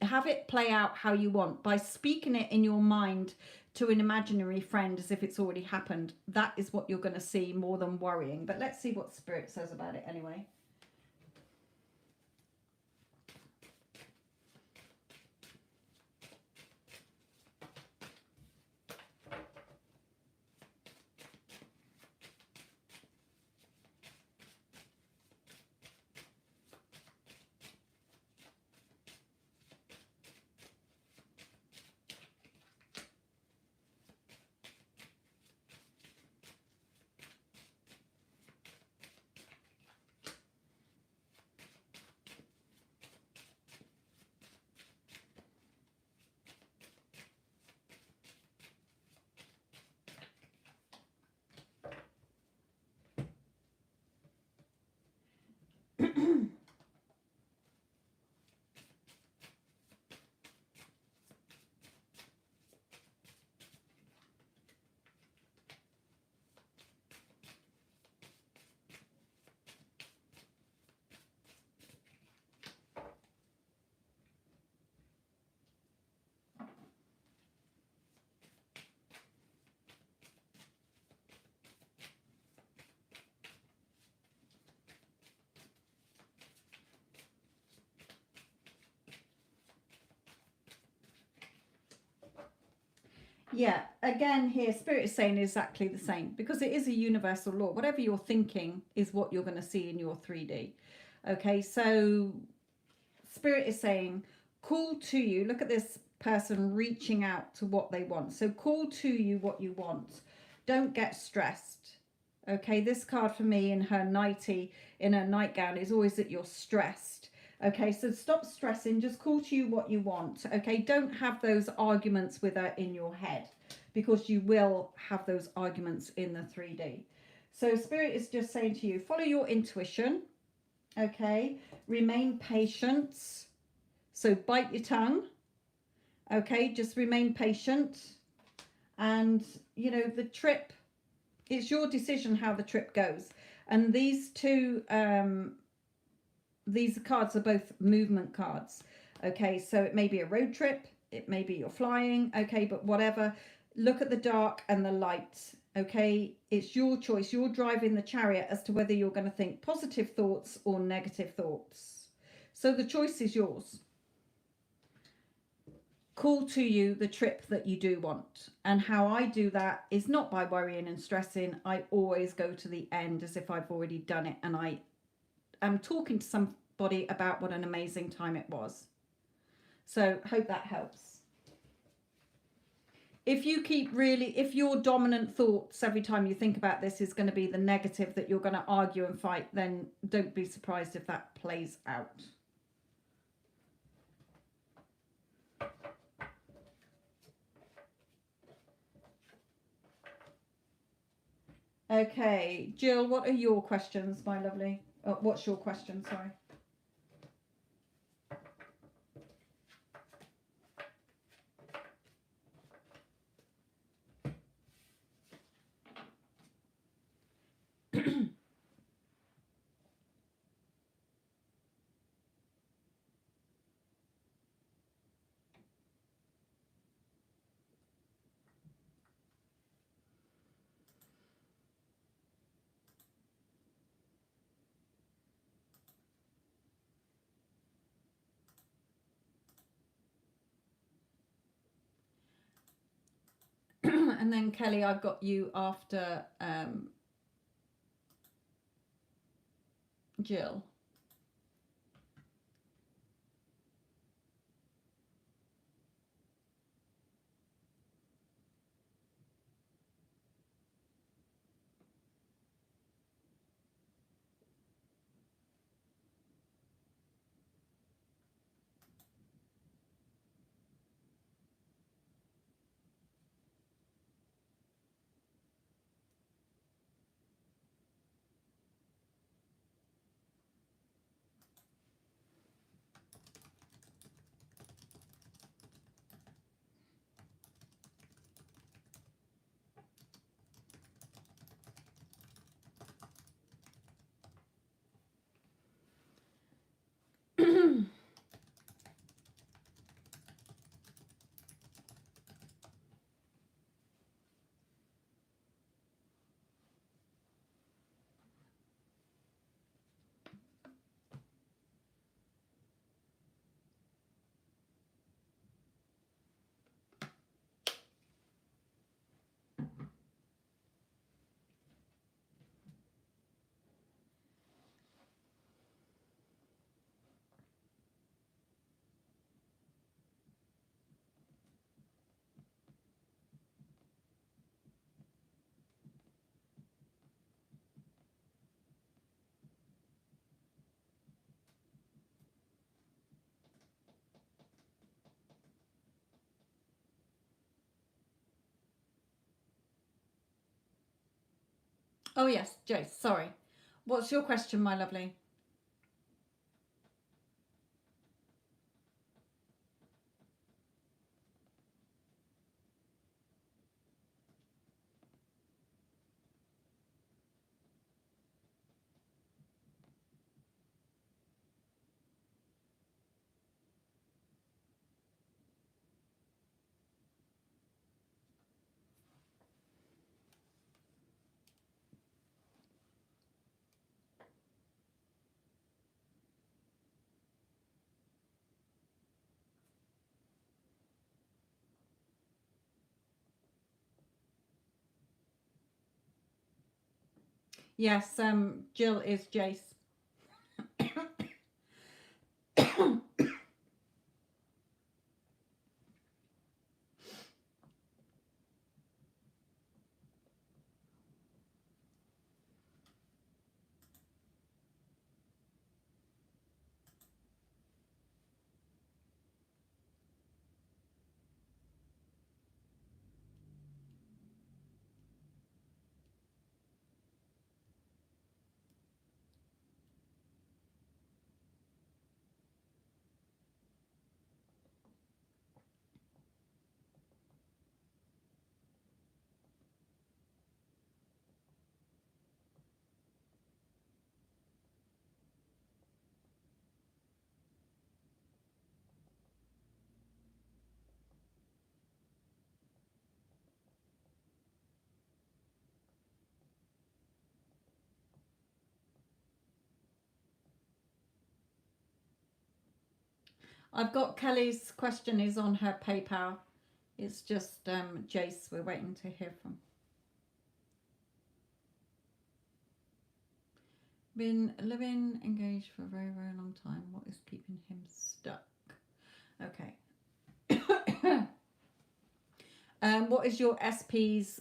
have it play out how you want by speaking it in your mind to an imaginary friend as if it's already happened. That is what you're going to see more than worrying. But let's see what Spirit says about it anyway. Yeah, again here, Spirit is saying exactly the same because it is a universal law. Whatever you're thinking is what you're going to see in your 3D. Okay, so Spirit is saying, call to you. Look at this person reaching out to what they want. So call to you what you want. Don't get stressed. Okay, this card for me in her nightie, in her nightgown, is always that you're stressed. Okay, so stop stressing. Just call to you what you want. Okay, don't have those arguments with her in your head, because you will have those arguments in the 3D. So Spirit is just saying to you, follow your intuition. Okay, remain patient. So bite your tongue. Okay, just remain patient. And, you know, the trip, it's your decision how the trip goes. And these two, these cards are both movement cards. Okay, so it may be a road trip, it may be you're flying, okay, but whatever. Look at the dark and the light. Okay, it's your choice. You're driving the chariot as to whether you're going to think positive thoughts or negative thoughts. So the choice is yours. Call to you the trip that you do want. And how I do that is not by worrying and stressing. I always go to the end as if I've already done it, and I am talking to somebody about what an amazing time it was. So hope that helps. If you keep really, if your dominant thoughts every time you think about this is going to be the negative, that you're going to argue and fight, then don't be surprised if that plays out. Okay, Jill, what are your questions, my lovely? What's your question, sorry? And then Kelly, I've got you after Jill. Oh yes, Jace, sorry. What's your question, my lovely? Yes, Jill is Jace. I've got Kelly's question is on her PayPal. It's just Jace we're waiting to hear from. Been living engaged for a very, very long time. What is keeping him stuck? Okay. What is your SP's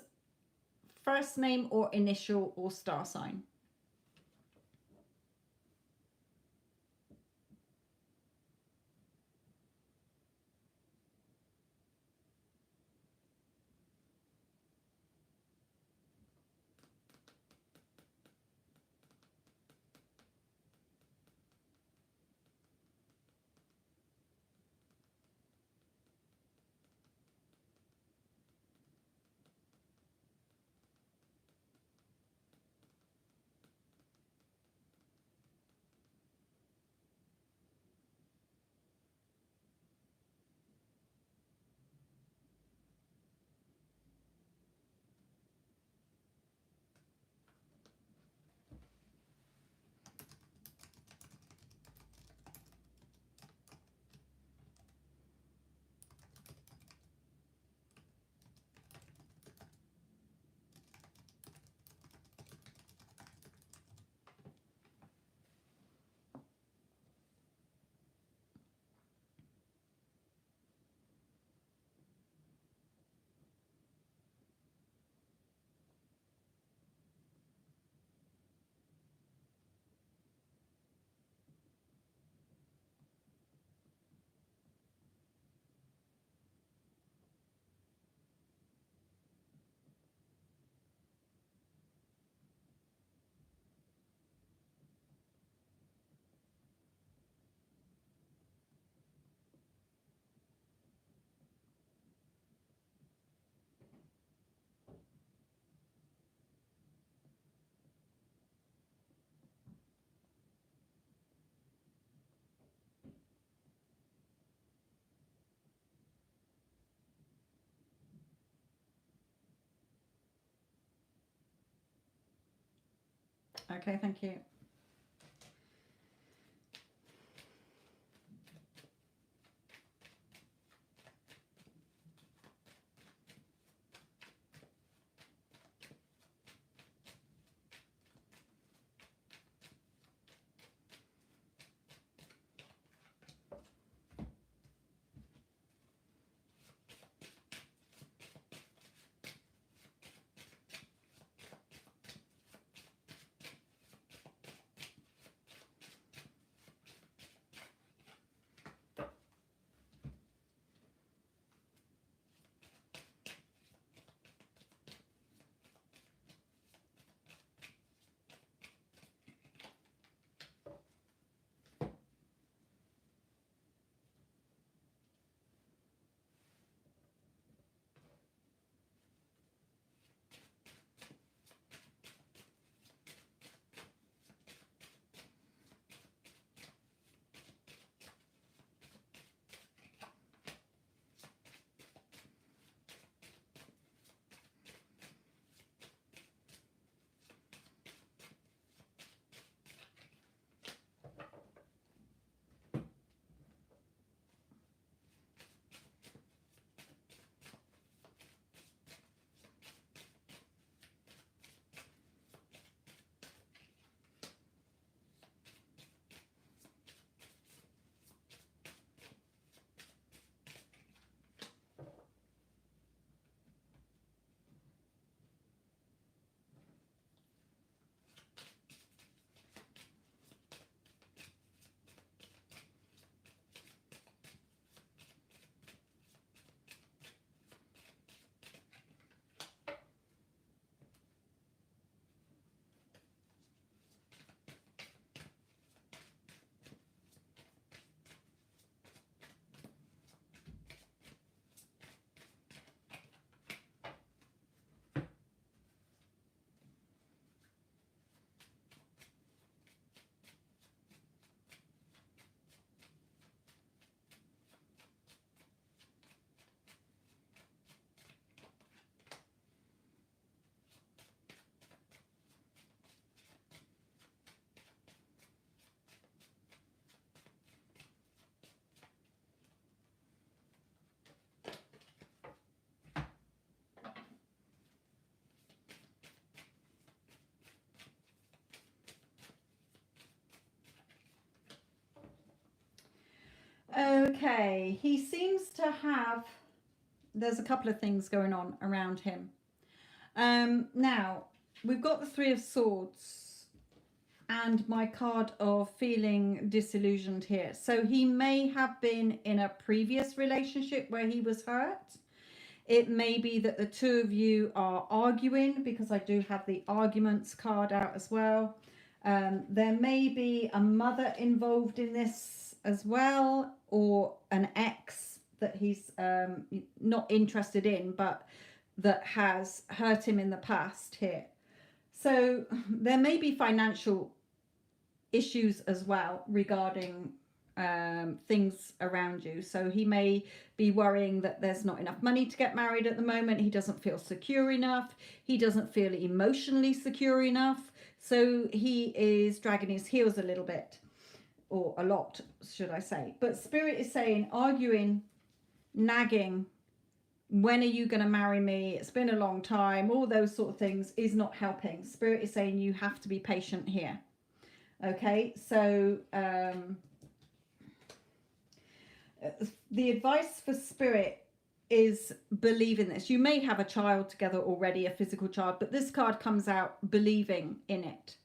first name or initial or star sign? Okay, thank you. Okay, he seems to have, there's a couple of things going on around him. Now, we've got the Three of Swords and my card of feeling disillusioned here. So he may have been in a previous relationship where he was hurt. It may be that the two of you are arguing, because I do have the arguments card out as well. There may be a mother involved in this as well, or an ex that he's not interested in, but that has hurt him in the past here. So there may be financial issues as well regarding things around you. So he may be worrying that there's not enough money to get married at the moment. He doesn't feel secure enough. He doesn't feel emotionally secure enough. So he is dragging his heels a little bit, or a lot, should I say. But Spirit is saying, arguing, nagging, when are you going to marry me? It's been a long time. All those sort of things is not helping. Spirit is saying you have to be patient here. Okay, so the advice for Spirit is believe in this. You may have a child together already, a physical child, but this card comes out believing in it.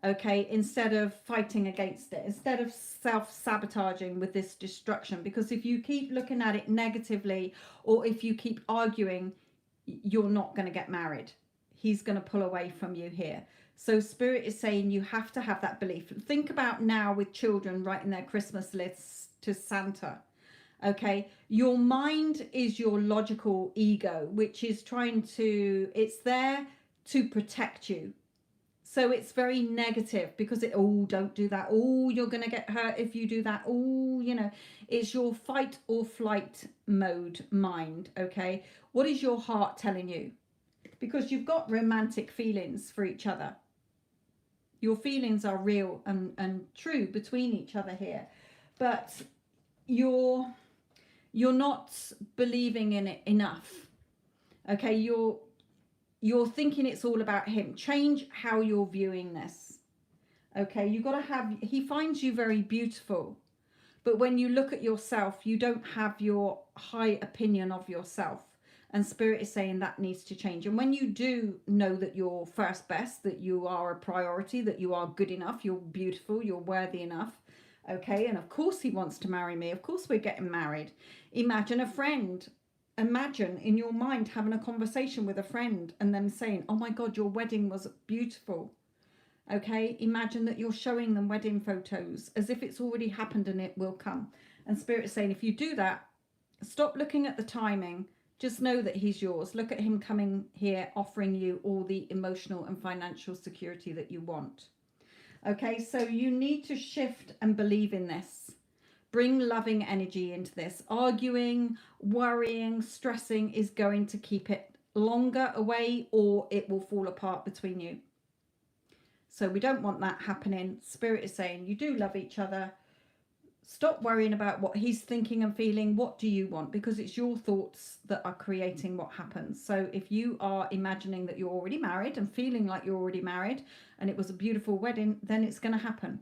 Okay, instead of fighting against it, instead of self-sabotaging with this destruction, because if you keep looking at it negatively, or if you keep arguing, you're not going to get married. He's going to pull away from you here. So Spirit is saying you have to have that belief. Think about now with children writing their Christmas lists to Santa. Okay, your mind is your logical ego, which is trying to, it's there to protect you. So it's very negative, because it, oh, don't do that. Oh, you're going to get hurt if you do that. Oh, you know, it's your fight or flight mode mind. Okay, what is your heart telling you? Because you've got romantic feelings for each other. Your feelings are real and true between each other here. But you're not believing in it enough. Okay, you're thinking it's all about him. Change how you're viewing this. Okay, you got to have, he finds you very beautiful, but when you look at yourself, you don't have your high opinion of yourself. And Spirit is saying that needs to change. And when you do know that you're first best, that you are a priority, that you are good enough, you're beautiful, you're worthy enough. Okay, and of course he wants to marry me. Of course we're getting married. Imagine a friend. Imagine in your mind having a conversation with a friend and them saying, oh my God, your wedding was beautiful. Okay, imagine that you're showing them wedding photos as if it's already happened and it will come. And Spirit is saying, if you do that, stop looking at the timing. Just know that he's yours. Look at him coming here, offering you all the emotional and financial security that you want. Okay, so you need to shift and believe in this. Bring loving energy into this. Arguing, worrying, stressing is going to keep it longer away, or it will fall apart between you. So we don't want that happening. Spirit is saying you do love each other. Stop worrying about what he's thinking and feeling. What do you want? Because it's your thoughts that are creating what happens. So if you are imagining that you're already married and feeling like you're already married and it was a beautiful wedding, then it's going to happen.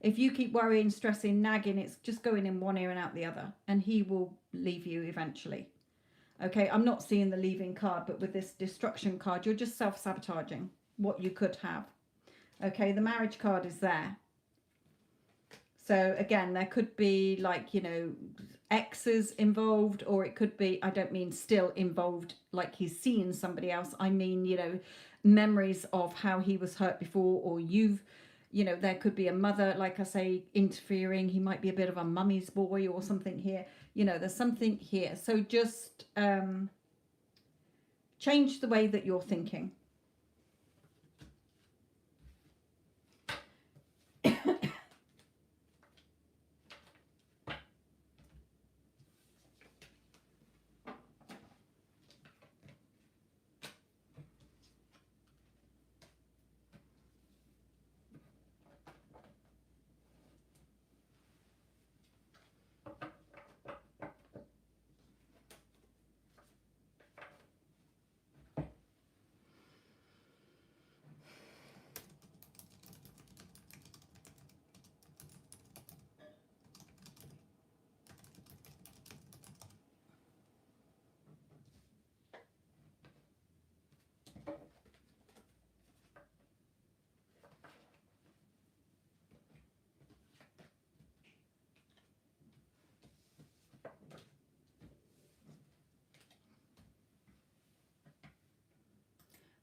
If you keep worrying, stressing, nagging, it's just going in one ear and out the other, and he will leave you eventually. Okay, I'm not seeing the leaving card, but with this destruction card, you're just self-sabotaging what you could have. Okay, the marriage card is there. So again, there could be, like, you know, exes involved, or it could be, I don't mean still involved like he's seeing somebody else. I mean, you know, memories of how he was hurt before, or you've, you know, there could be a mother, like I say, interfering. He might be a bit of a mummy's boy or something here. You know, there's something here. So just change the way that you're thinking.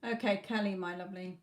Okay, Kelly, my lovely.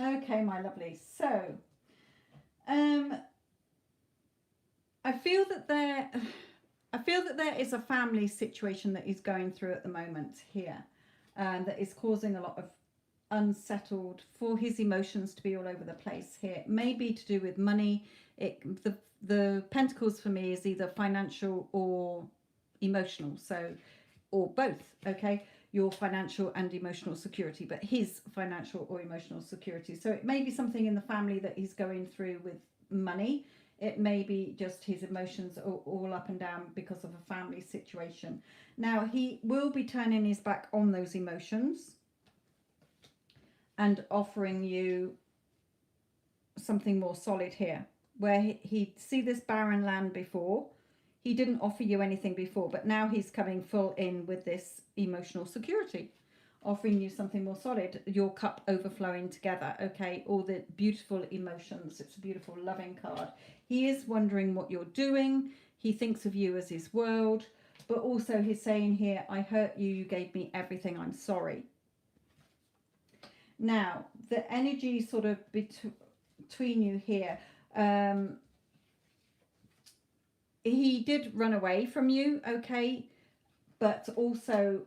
Okay, my lovely. So, I feel that there is a family situation that he's going through at the moment here, that is causing a lot of unsettled, for his emotions to be all over the place here. It may be to do with money. The Pentacles for me is either financial or emotional, so, or both, okay? Your financial and emotional security, but his financial or emotional security. So it may be something in the family that he's going through with money. It may be just his emotions are all up and down because of a family situation. Now, he will be turning his back on those emotions and offering you something more solid here, where he'd see this barren land before. He didn't offer you anything before, but now he's coming full in with this emotional security, offering you something more solid, your cup overflowing together, okay? All the beautiful emotions. It's a beautiful loving card. He is wondering what you're doing. He thinks of you as his world, but also he's saying here, I hurt you, you gave me everything, I'm sorry. Now, the energy sort of between you here, he did run away from you, okay, but also,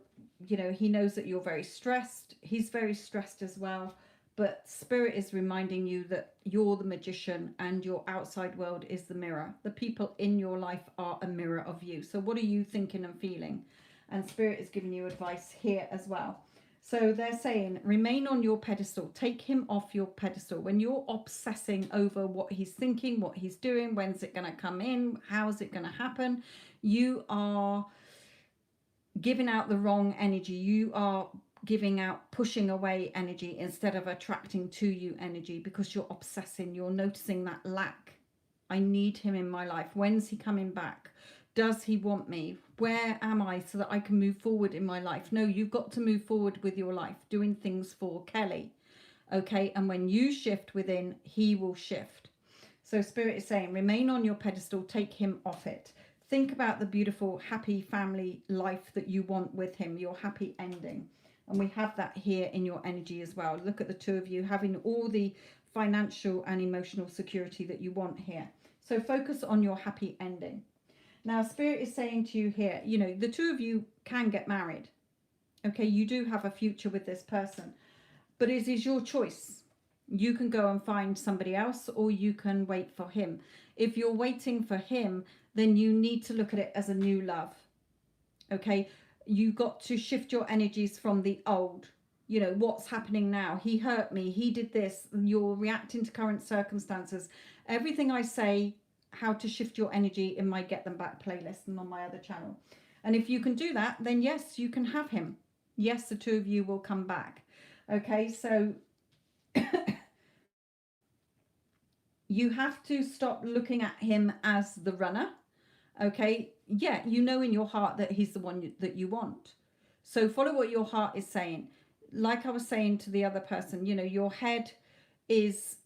you know, he knows that you're very stressed. He's very stressed as well, but Spirit is reminding you that you're the magician and your outside world is the mirror. The people in your life are a mirror of you. So what are you thinking and feeling? And Spirit is giving you advice here as well. So they're saying, remain on your pedestal. Take him off your pedestal. When you're obsessing over what he's thinking, what he's doing, when's it going to come in, how's it going to happen, you are giving out the wrong energy. You are giving out, pushing away energy instead of attracting to you energy, because you're obsessing. You're noticing that lack. I need him in my life. When's he coming back? Does he want me? Where am I so that I can move forward in my life? No, you've got to move forward with your life, doing things for Kelly. Okay, and when you shift within, he will shift. So Spirit is saying, remain on your pedestal, take him off it. Think about the beautiful, happy family life that you want with him, your happy ending. And we have that here in your energy as well. Look at the two of you having all the financial and emotional security that you want here. So focus on your happy ending. Now, Spirit is saying to you here, you know, the two of you can get married. Okay, you do have a future with this person, but it is your choice. You can go and find somebody else, or you can wait for him. If you're waiting for him, then you need to look at it as a new love. Okay, you got to shift your energies from the old. You know, what's happening now? He hurt me. He did this. You're reacting to current circumstances. Everything I say, how to shift your energy, in my Get Them Back playlist and on my other channel. And if you can do that, then yes, you can have him. Yes, the two of you will come back. Okay, so you have to stop looking at him as the runner. Okay, yeah, you know in your heart that he's the one that you want. So follow what your heart is saying. Like I was saying to the other person, you know, your head is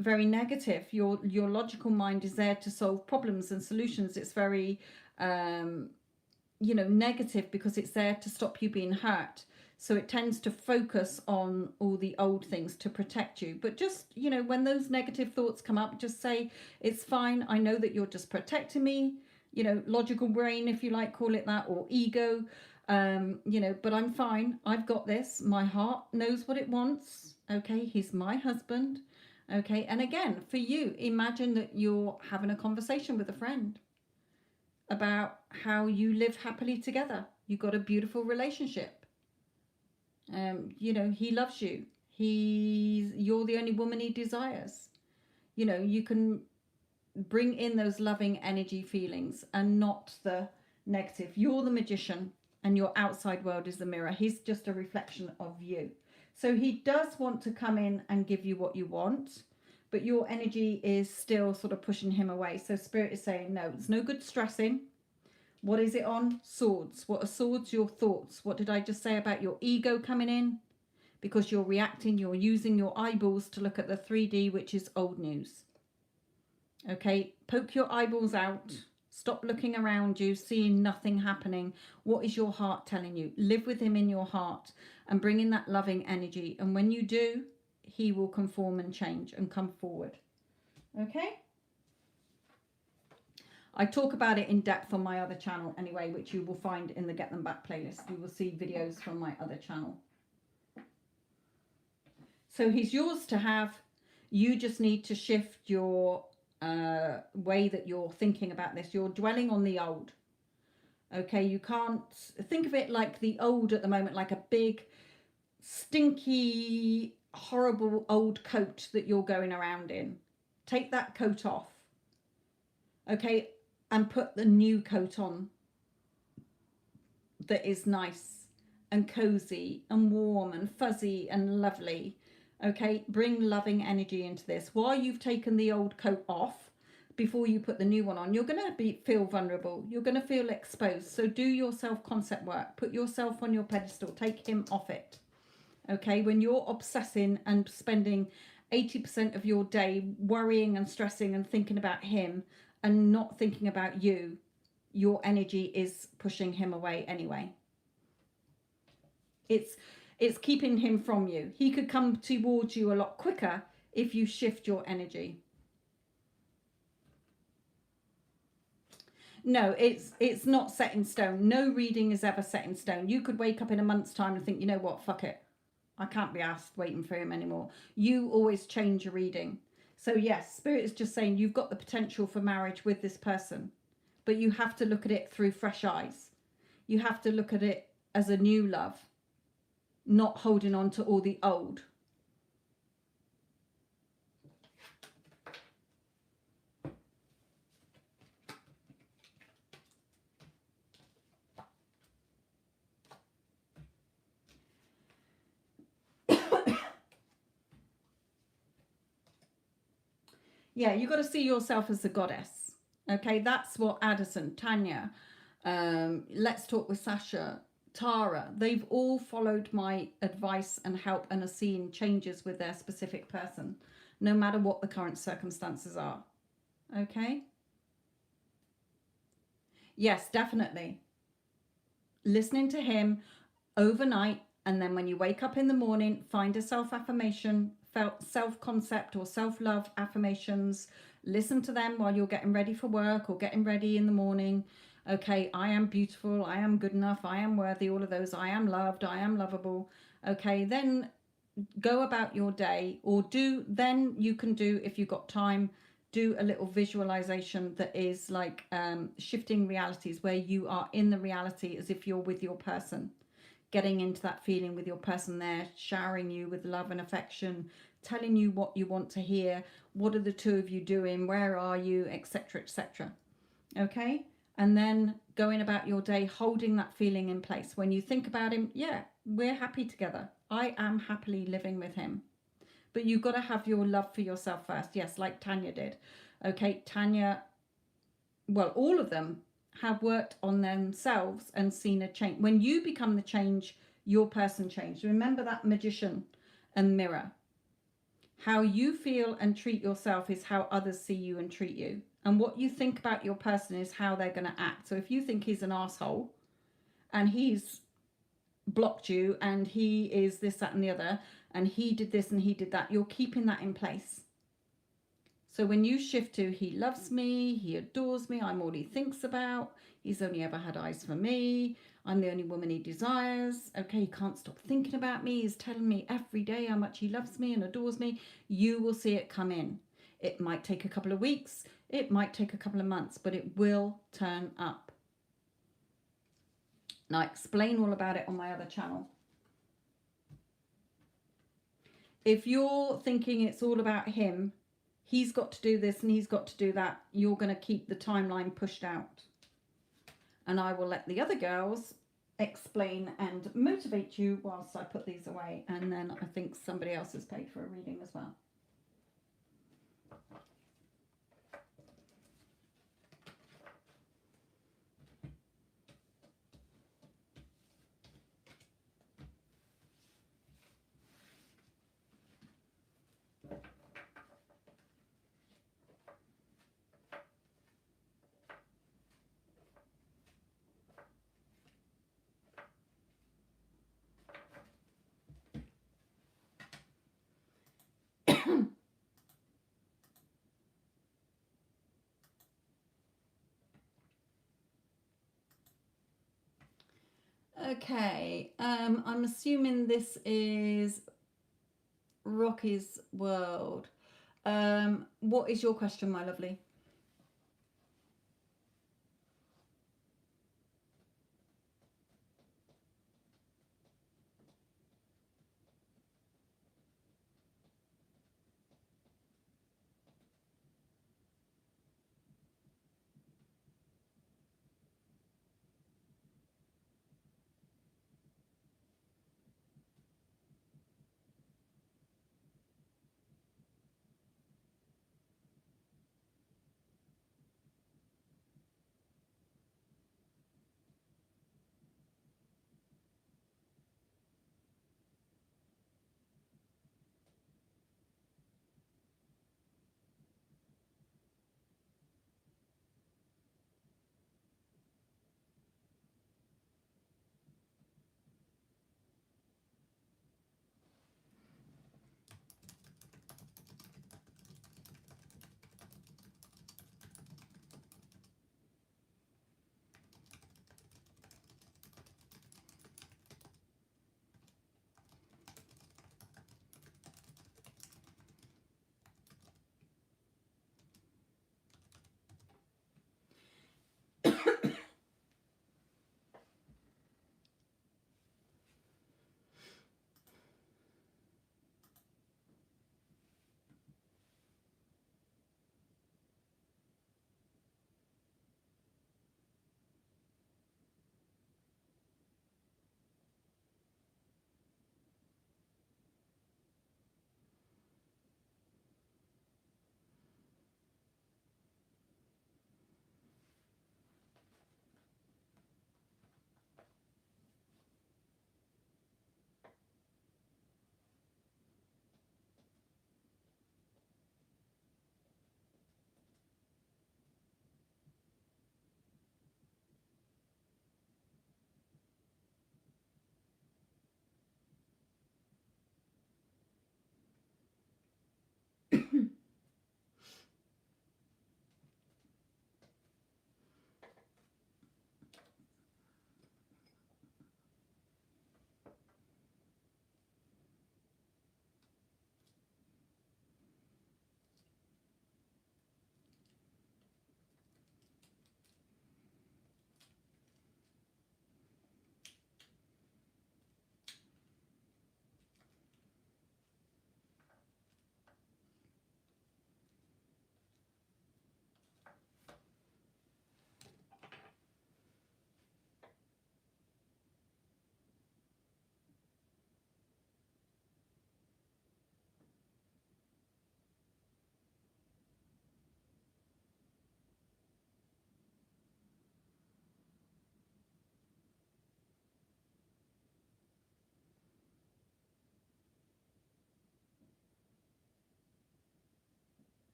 very negative. Your logical mind is there to solve problems and solutions. It's very you know, negative, because it's there to stop you being hurt. So it tends to focus on all the old things to protect you. But just, you know, when those negative thoughts come up, just say, it's fine. I know that you're just protecting me. You know, logical brain, if you like, call it that, or ego. You know, but I'm fine. I've got this. My heart knows what it wants. Okay, he's my husband. Okay, and again, for you, imagine that you're having a conversation with a friend about how you live happily together. You've got a beautiful relationship. You know, he loves you. You're the only woman he desires. You know, you can bring in those loving energy feelings and not the negative. You're the magician and your outside world is the mirror. He's just a reflection of you. So he does want to come in and give you what you want, but your energy is still sort of pushing him away. So Spirit is saying, no, it's no good stressing. What is it on? Swords. What are swords? Your thoughts. What did I just say about your ego coming in? Because you're reacting, you're using your eyeballs to look at the 3D, which is old news. Okay, poke your eyeballs out. Stop looking around you, seeing nothing happening. What is your heart telling you? Live with him in your heart and bring in that loving energy. And when you do, he will conform and change and come forward. Okay? I talk about it in depth on my other channel anyway, which you will find in the Get Them Back playlist. You will see videos from my other channel. So he's yours to have. You just need to shift your way that you're thinking about this. You're dwelling on the old. Okay, you can't think of it like the old at the moment, like a big, stinky, horrible old coat that you're going around in. Take that coat off. Okay, and put the new coat on that is nice and cozy and warm and fuzzy and lovely. Okay, bring loving energy into this. While you've taken the old coat off, before you put the new one on, you're going to feel vulnerable. You're going to feel exposed. So do your self-concept work. Put yourself on your pedestal. Take him off it. Okay, when you're obsessing and spending 80% of your day worrying and stressing and thinking about him and not thinking about you, your energy is pushing him away anyway. It's keeping him from you. He could come towards you a lot quicker if you shift your energy. No, it's not set in stone. No reading is ever set in stone. You could wake up in a month's time and think, you know what, fuck it. I can't be asked waiting for him anymore. You always change your reading. So yes, Spirit is just saying you've got the potential for marriage with this person, but you have to look at it through fresh eyes. You have to look at it as a new love, not holding on to all the old. Yeah, you got to see yourself as a goddess. Okay, that's what Addison, Tanya, Let's Talk with Sasha, Tara, they've all followed my advice and help and are seeing changes with their specific person, no matter what the current circumstances are. Okay? Yes, definitely. Listening to him overnight, and then when you wake up in the morning, find a self-affirmation, self-concept or self-love affirmations. Listen to them while you're getting ready for work or getting ready in the morning. Okay, I am beautiful, I am good enough, I am worthy, all of those. I am loved, I am lovable. Okay, then go about your day, or then you can do, if you've got time, do a little visualization that is like shifting realities, where you are in the reality as if you're with your person, getting into that feeling with your person there, showering you with love and affection, telling you what you want to hear, what are the two of you doing, where are you, etc., etc. Okay, and then going about your day holding that feeling in place. When you think about him, yeah, we're happy together, I am happily living with him. But you've got to have your love for yourself first. Yes, like Tanya did. Okay, Tanya, well, all of them have worked on themselves and seen a change. When you become the change, your person changed. Remember that magician and mirror. How you feel and treat yourself is how others see you and treat you. And what you think about your person is how they're going to act. So if you think he's an asshole and he's blocked you and he is this, that, and the other, and he did this and he did that, you're keeping that in place. So when you shift to he loves me, he adores me, I'm all he thinks about, he's only ever had eyes for me, I'm the only woman he desires, okay, he can't stop thinking about me, he's telling me every day how much he loves me and adores me, you will see it come in. It might take a couple of weeks, it might take a couple of months, but it will turn up. And I explain all about it on my other channel. If you're thinking it's all about him, he's got to do this and he's got to do that, you're going to keep the timeline pushed out. And I will let the other girls explain and motivate you whilst I put these away. And then I think somebody else has paid for a reading as well. Okay, I'm assuming this is Rocky's World. What is your question, my lovely?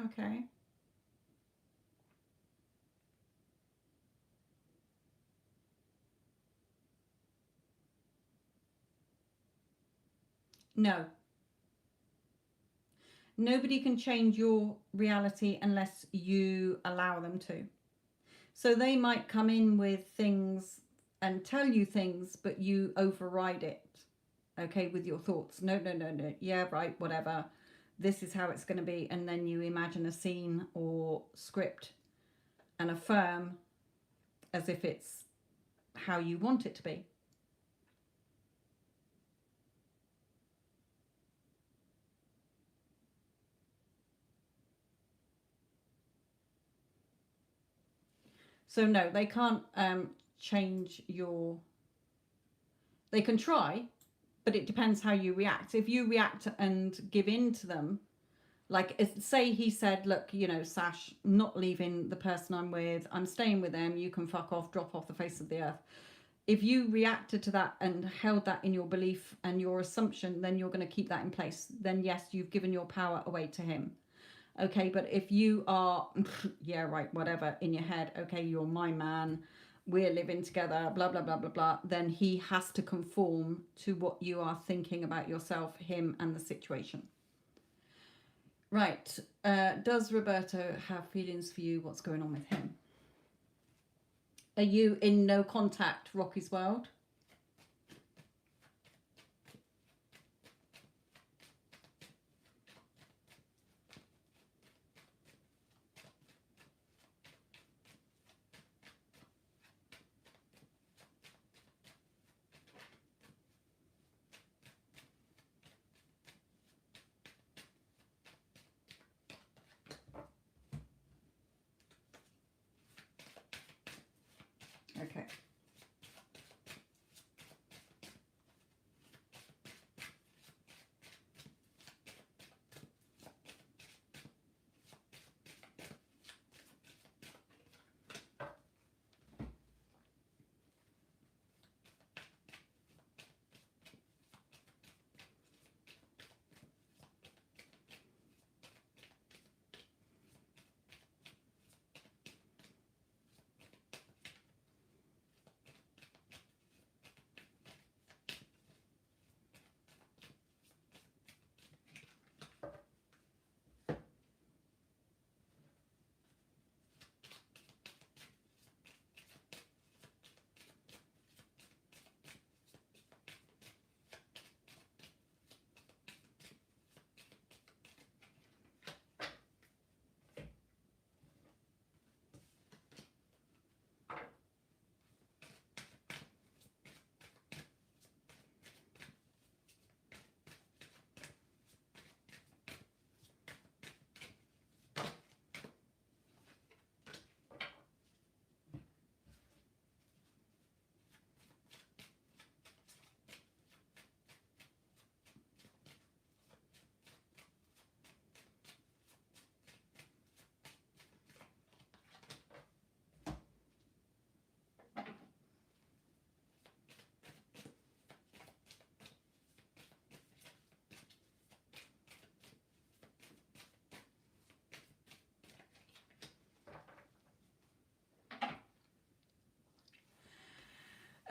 Okay. No. Nobody can change your reality unless you allow them to. So they might come in with things and tell you things, but you override it, okay, with your thoughts. No, no, no, no. Yeah, right, whatever. This is how it's going to be. And then you imagine a scene or script and affirm as if it's how you want it to be. So no, they can't change your. They can try, but it depends how you react. If you react and give in to them, like say he said, look, you know, Sash, not leaving the person I'm with, I'm staying with them, you can fuck off, drop off the face of the earth. If you reacted to that and held that in your belief and your assumption, then you're going to keep that in place. Then yes, you've given your power away to him. Okay, but if you are, yeah, right, whatever, in your head, okay, you're my man, we're living together, blah, blah, blah, blah, blah, then he has to conform to what you are thinking about yourself, him, and the situation. Right. Does Roberto have feelings for you? What's going on with him? Are you in no contact, Rocky's world? Okay.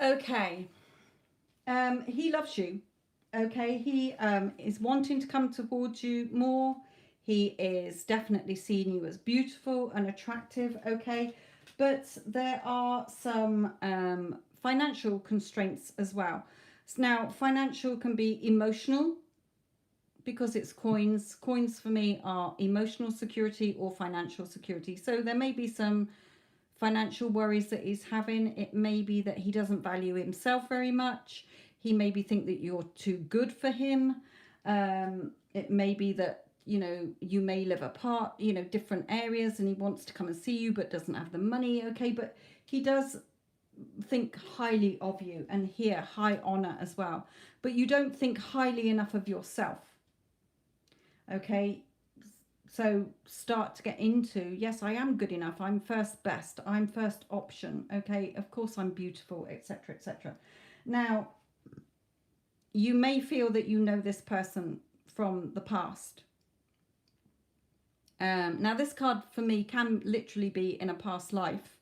Okay. He loves you. Okay. He is wanting to come towards you more. He is definitely seeing you as beautiful and attractive. Okay. But there are some financial constraints as well. Now, financial can be emotional because it's coins. Coins for me are emotional security or financial security. So there may be some financial worries that he's having. It may be that he doesn't value himself very much. He maybe think that you're too good for him. It may be that, you know, you may live apart, you know, different areas, and he wants to come and see you but doesn't have the money. Okay, but he does think highly of you, and here high honor as well, but you don't think highly enough of yourself. Okay, so start to get into, yes, I am good enough, I'm first best, I'm first option, okay, of course I'm beautiful, etc., etc. Now, you may feel that you know this person from the past. Now, this card for me can literally be in a past life.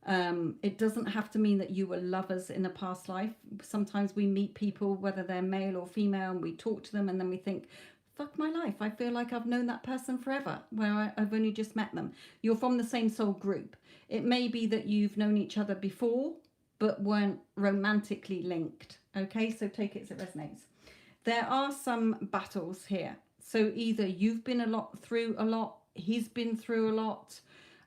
It doesn't have to mean that you were lovers in a past life. Sometimes we meet people, whether they're male or female, and we talk to them and then we think, fuck my life, I feel like I've known that person forever, where I've only just met them. You're from the same soul group. It may be that you've known each other before but weren't romantically linked. Okay, so take it as it resonates. There are some battles here. So either you've been through a lot, he's been through a lot,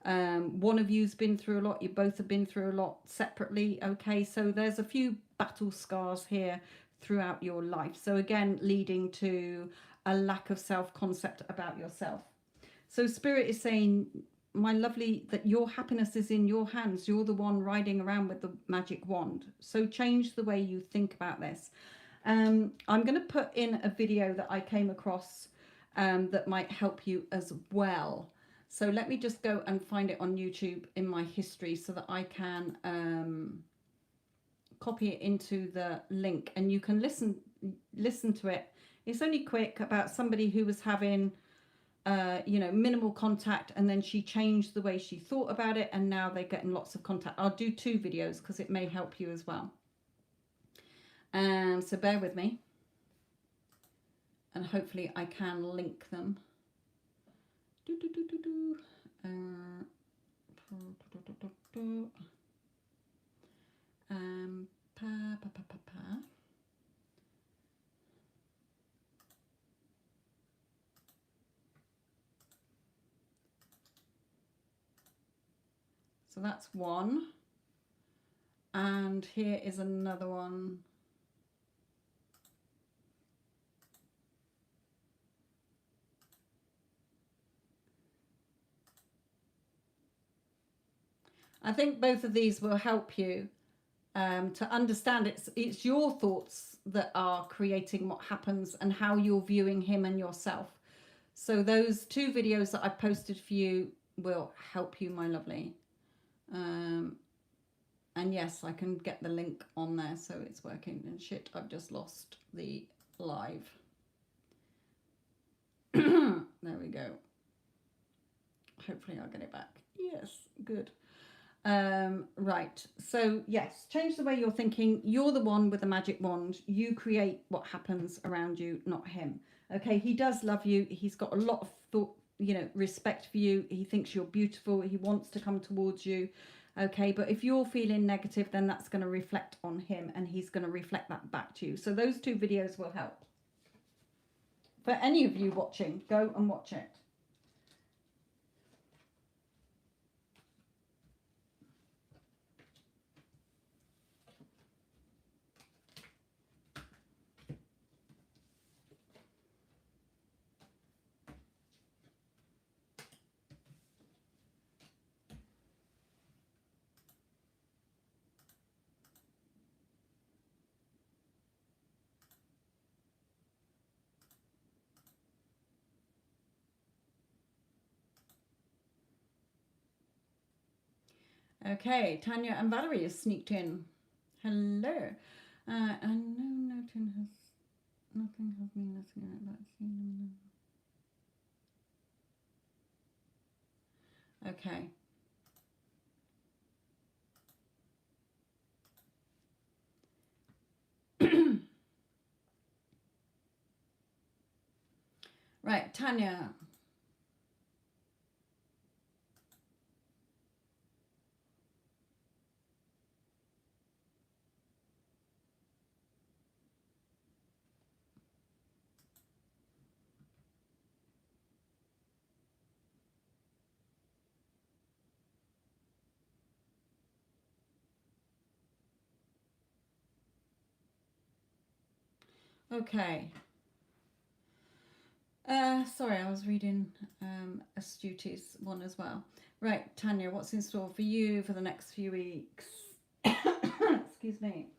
one of you's been through a lot, you both have been through a lot separately. Okay, so there's a few battle scars here throughout your life. So again, leading to a lack of self-concept about yourself. So Spirit is saying, my lovely, that your happiness is in your hands. You're the one riding around with the magic wand. So change the way you think about this. I'm going to put in a video that I came across that might help you as well. So let me just go and find it on YouTube in my history so that I can copy it into the link, and you can listen to it. It's only quick, about somebody who was having you know, minimal contact, and then she changed the way she thought about it, and now they're getting lots of contact. I'll do 2 videos because it may help you as well. So bear with me, and hopefully I can link them. So that's one. And here is another one. I think both of these will help you to understand it's your thoughts that are creating what happens and how you're viewing him and yourself. So those 2 videos that I posted for you will help you, my lovely. And yes, I can get the link on there, so it's working. And shit, I've just lost the live. There we go. Hopefully I'll get it back. Yes, good. Right, so yes, change the way you're thinking. You're the one with the magic wand. You create what happens around you, not him. Okay, he does love you. He's got a lot of thought, you know, respect for you. He thinks you're beautiful. He wants to come towards you. Okay, but if you're feeling negative, then that's going to reflect on him, and he's going to reflect that back to you. So those 2 videos will help. For any of you watching, go and watch it. Okay, Tanya and Valerie has sneaked in. Hello. And no, nothing has been nothing like that. Okay. Right, Tanya. Okay. Sorry, I was reading Astuti's one as well. Right, Tanya, what's in store for you for the next few weeks? Excuse me.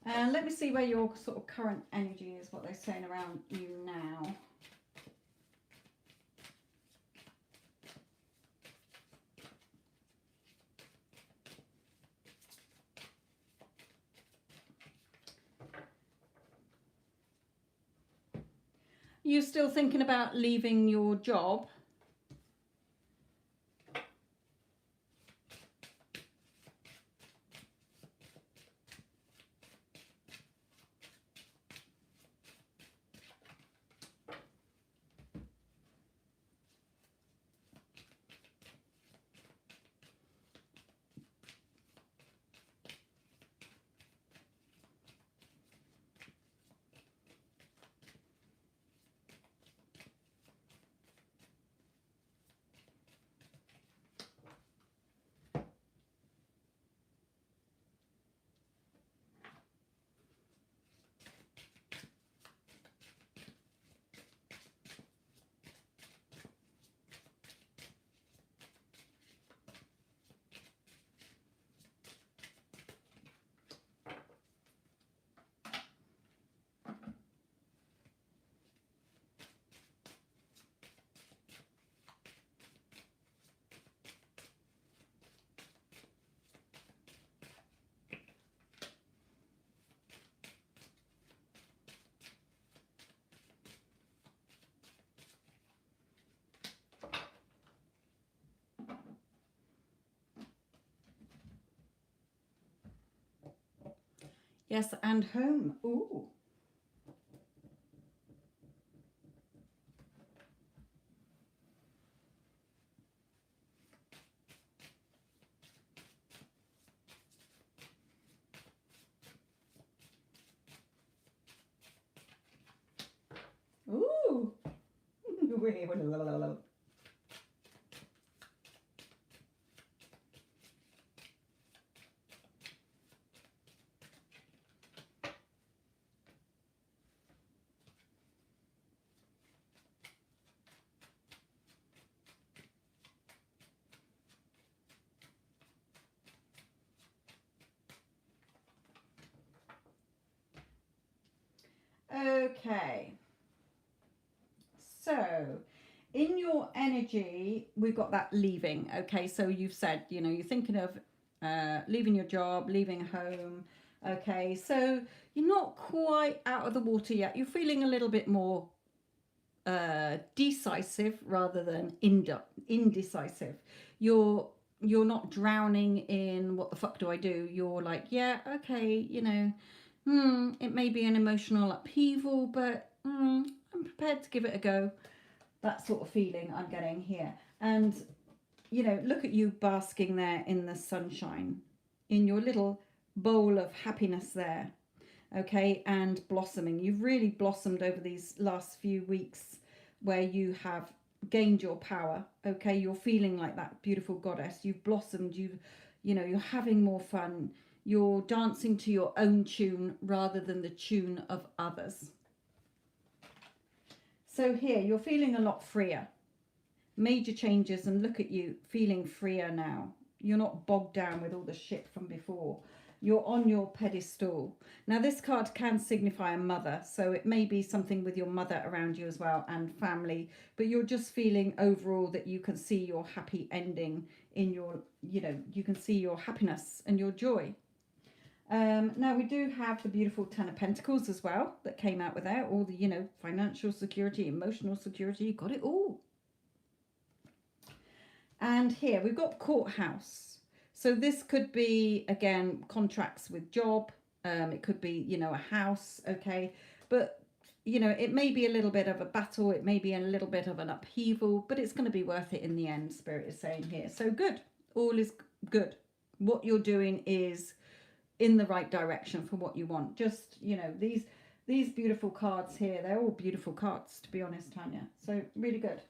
And let me see where your sort of current energy is, what they're saying around you now. You still thinking about leaving your job? Yes, and home. Ooh. Ooh. Okay. So, in your energy, we've got that leaving. Okay, so you've said, you know, you're thinking of leaving your job, leaving home. Okay, so you're not quite out of the water yet. You're feeling a little bit more decisive rather than indecisive. You're not drowning in what the fuck do I do. You're like, yeah, okay, you know, it may be an emotional upheaval, but I'm prepared to give it a go. That sort of feeling I'm getting here. And, you know, look at you basking there in the sunshine, in your little bowl of happiness there, okay, and blossoming. You've really blossomed over these last few weeks where you have gained your power, okay. You're feeling like that beautiful goddess. You've blossomed. You know, you're having more fun. You're dancing to your own tune rather than the tune of others. So here, you're feeling a lot freer. Major changes, and look at you feeling freer now. You're not bogged down with all the shit from before. You're on your pedestal. Now, this card can signify a mother, so it may be something with your mother around you as well and family, but you're just feeling overall that you can see your happy ending in your, you know, you can see your happiness and your joy. Now we do have the beautiful Ten of Pentacles as well that came out with that. All the, you know, financial security, emotional security, got it all. And here we've got courthouse. So this could be, again, contracts with job. It could be, you know, a house, okay. But, you know, it may be a little bit of a battle. It may be a little bit of an upheaval, but it's going to be worth it in the end, Spirit is saying here. So good. All is good. What you're doing is in the right direction for what you want. Just, you know, these beautiful cards here, they're all beautiful cards, to be honest, Tanya. So really good.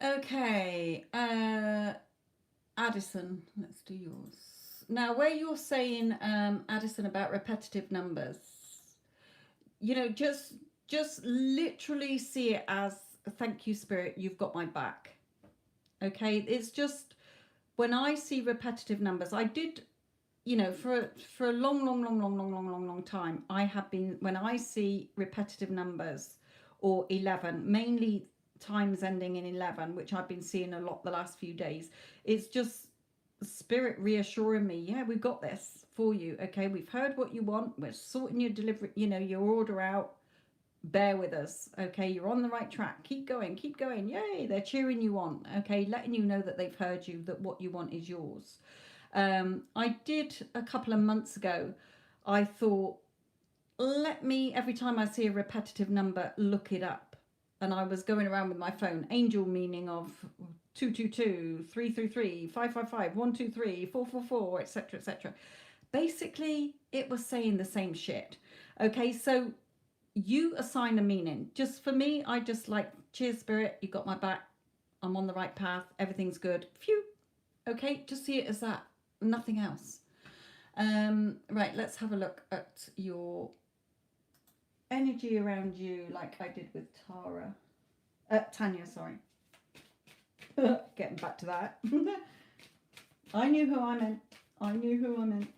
Okay, Addison, let's do yours. Now, where you're saying, Addison, about repetitive numbers, you know, just literally see it as, thank you, Spirit, you've got my back. Okay, it's just, when I see repetitive numbers, I did, you know, for a long time, I have been, when I see repetitive numbers or 11, mainly times ending in 11, which I've been seeing a lot the last few days, it's just Spirit reassuring me, yeah, we've got this for you, okay, we've heard what you want, we're sorting your delivery, you know, your order out, bear with us, okay, you're on the right track, keep going, yay, they're cheering you on, okay, letting you know that they've heard you, that what you want is yours. I did a couple of months ago, I thought, let me, every time I see a repetitive number, look it up. And I was going around with my phone, angel meaning of 222, 333, 555, 123, 444, etc., etc. Basically, it was saying the same shit. Okay, so you assign a meaning. Just for me, I just like, cheers, Spirit, you got my back. I'm on the right path. Everything's good. Phew. Okay, just see it as that. Nothing else. Right, let's have a look at your energy around you, like I did with Tanya, sorry. Getting back to that. I knew who I meant.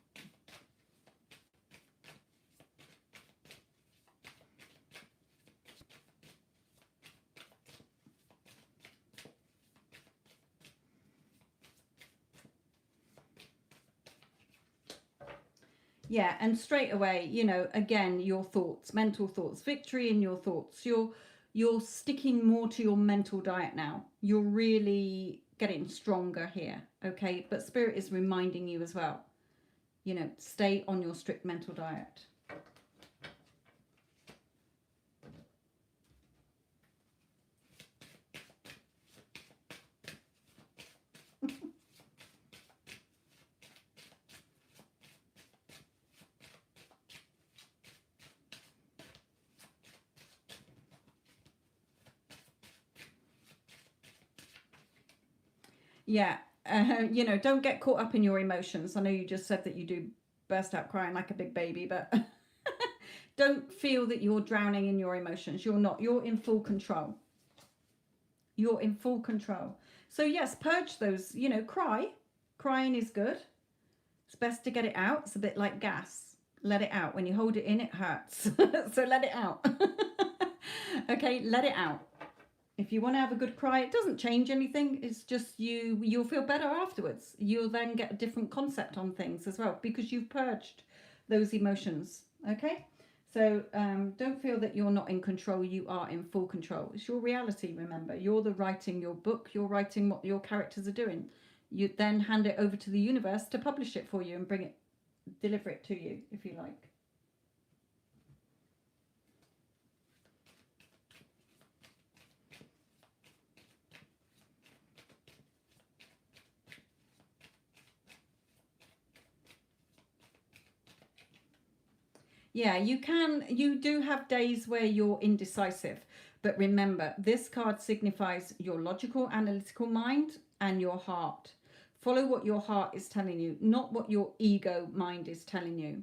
Yeah, and straight away, you know, again, your thoughts, mental thoughts, victory in your thoughts. You're sticking more to your mental diet now. You're really getting stronger here, okay? But Spirit is reminding you as well, you know, stay on your strict mental diet. Yeah, you know, don't get caught up in your emotions. I know you just said that you do burst out crying like a big baby, but don't feel that you're drowning in your emotions. You're not. You're in full control. You're in full control. So yes, purge those, you know, cry. Crying is good. It's best to get it out. It's a bit like gas. Let it out. When you hold it in, it hurts. So let it out. Okay, let it out. If you want to have a good cry, it doesn't change anything. It's just you'll feel better afterwards. You'll then get a different concept on things as well because you've purged those emotions. Okay? So don't feel that you're not in control. You are in full control. It's your reality, remember. You're writing your book. You're writing what your characters are doing. You then hand it over to the universe to publish it for you and deliver it to you, if you like. Yeah, you do have days where you're indecisive, but remember, this card signifies your logical, analytical mind and your heart. Follow what your heart is telling you, not what your ego mind is telling you.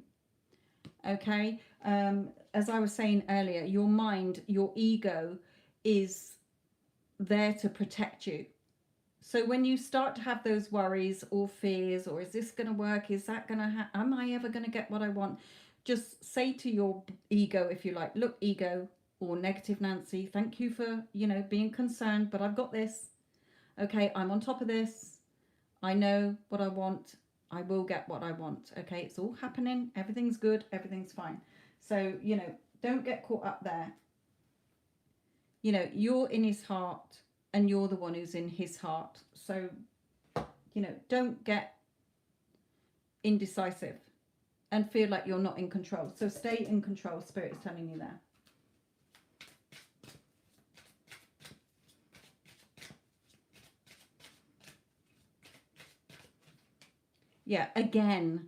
Okay? As I was saying earlier, your mind, your ego is there to protect you. So when you start to have those worries or fears, or is this going to work? Is that going to am I ever going to get what I want? Just say to your ego, if you like, look, ego or negative Nancy, thank you for, you know, being concerned, but I've got this. Okay, I'm on top of this. I know what I want. I will get what I want. Okay, it's all happening. Everything's good. Everything's fine. So, you know, don't get caught up there. You know, you're in his heart and you're the one who's in his heart. So, you know, don't get indecisive and feel like you're not in control. So stay in control, Spirit is telling you there. Yeah, again,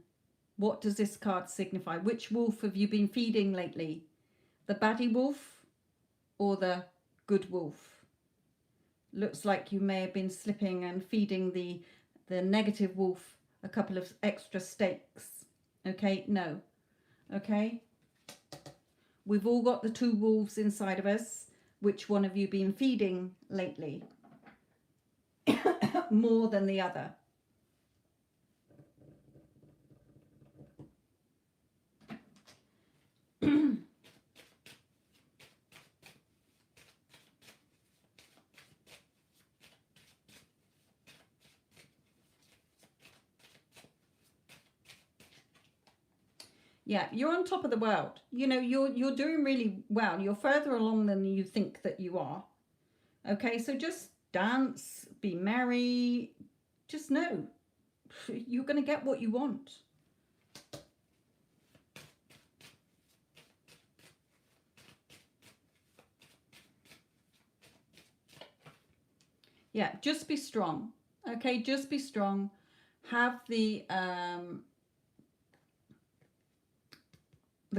what does this card signify? Which wolf have you been feeding lately? The baddie wolf or the good wolf? Looks like you may have been slipping and feeding the negative wolf a couple of extra steaks. Okay, no. Okay, we've all got the two wolves inside of us. Which one have you been feeding lately? More than the other? Yeah, you're on top of the world. You know, you're doing really well. You're further along than you think that you are. Okay, so just dance, be merry. Just know you're going to get what you want. Yeah, just be strong. Okay, just be strong. Have the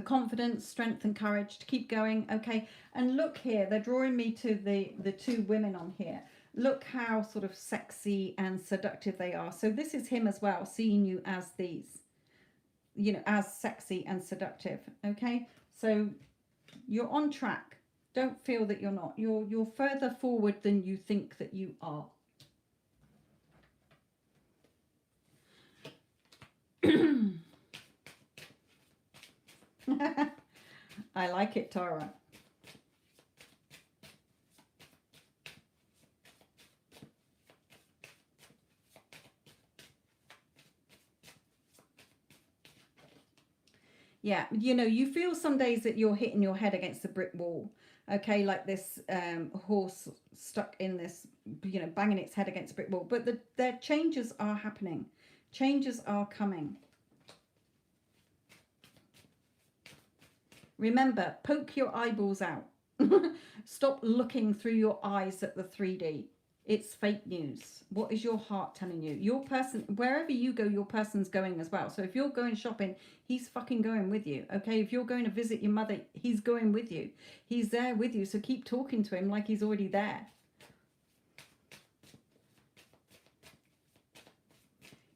confidence, strength and courage to keep going. Okay, and look here, they're drawing me to the two women on here. Look how sort of sexy and seductive they are. So this is him as well, seeing you as these, you know, as sexy and seductive. Okay, so you're on track. Don't feel that you're not. You're further forward than you think that you are. I like it, Tara. Yeah, you know, you feel some days that you're hitting your head against a brick wall. Okay, like this horse stuck in this, you know, banging its head against a brick wall. But the changes are happening. Changes are coming. Remember, poke your eyeballs out. Stop looking through your eyes at the 3D. It's fake news. What is your heart telling you? Your person, wherever you go, your person's going as well. So if you're going shopping, he's fucking going with you. Okay, if you're going to visit your mother, he's going with you. He's there with you. So keep talking to him like he's already there.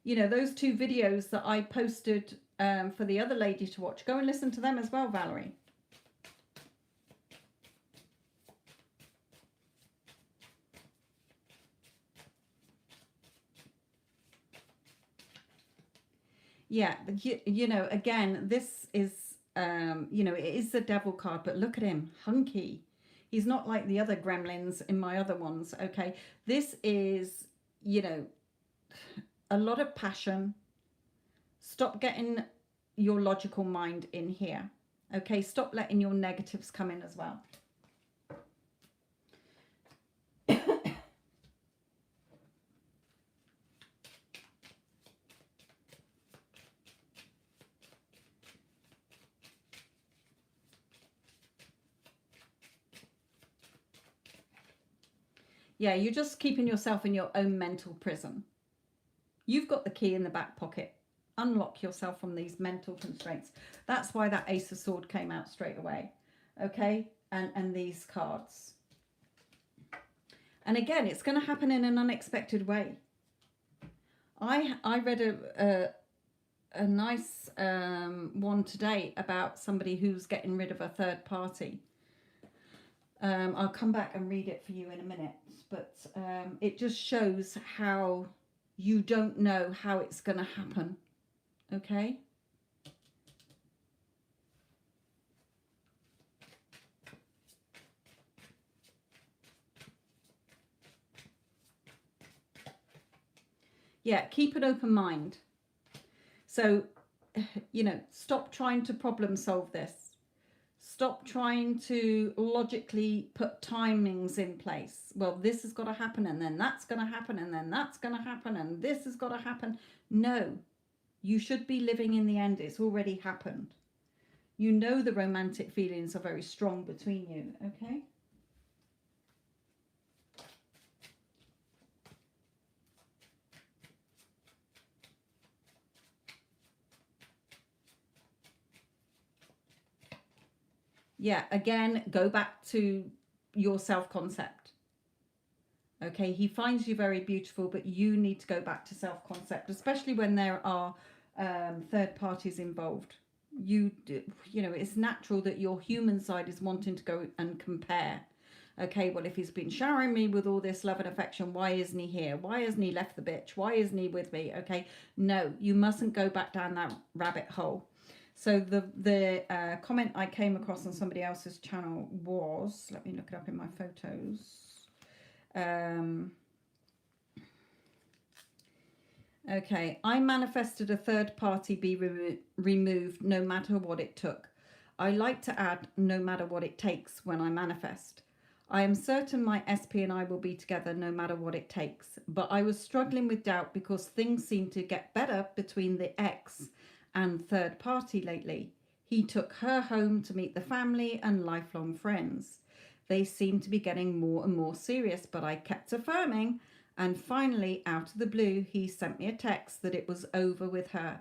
You know, those 2 videos that I posted for the other lady to watch, go and listen to them as well, Valerie. Yeah, you know, again, this is, you know, it is the devil card, but look at him, hunky. He's not like the other gremlins in my other ones, okay? This is, you know, a lot of passion. Stop getting your logical mind in here, okay? Stop letting your negatives come in as well. Yeah, you're just keeping yourself in your own mental prison. You've got the key in the back pocket. Unlock yourself from these mental constraints. That's why that Ace of Swords came out straight away. Okay? And these cards. And again, it's going to happen in an unexpected way. I read a nice one today about somebody who's getting rid of a third party. I'll come back and read it for you in a minute. But it just shows how you don't know how it's going to happen. Okay? Yeah, keep an open mind. So, you know, stop trying to problem solve this. Stop trying to logically put timings in place. Well, this has got to happen, and then that's going to happen, and then that's going to happen, and this has got to happen. No, you should be living in the end. It's already happened. You know the romantic feelings are very strong between you, okay? Yeah, again, go back to your self-concept. Okay, he finds you very beautiful, but you need to go back to self-concept, especially when there are third parties involved. You know, it's natural that your human side is wanting to go and compare. Okay, well, if he's been showering me with all this love and affection, why isn't he here? Why hasn't he left the bitch? Why isn't he with me? Okay, no, you mustn't go back down that rabbit hole. So the comment I came across on somebody else's channel was, let me look it up in my photos. Okay, I manifested a third party be removed no matter what it took. I like to add no matter what it takes when I manifest. I am certain my SP and I will be together no matter what it takes. But I was struggling with doubt because things seem to get better between the ex and third party lately. He took her home to meet the family and lifelong friends. They seemed to be getting more and more serious, but I kept affirming, and finally, out of the blue, he sent me a text that it was over with her.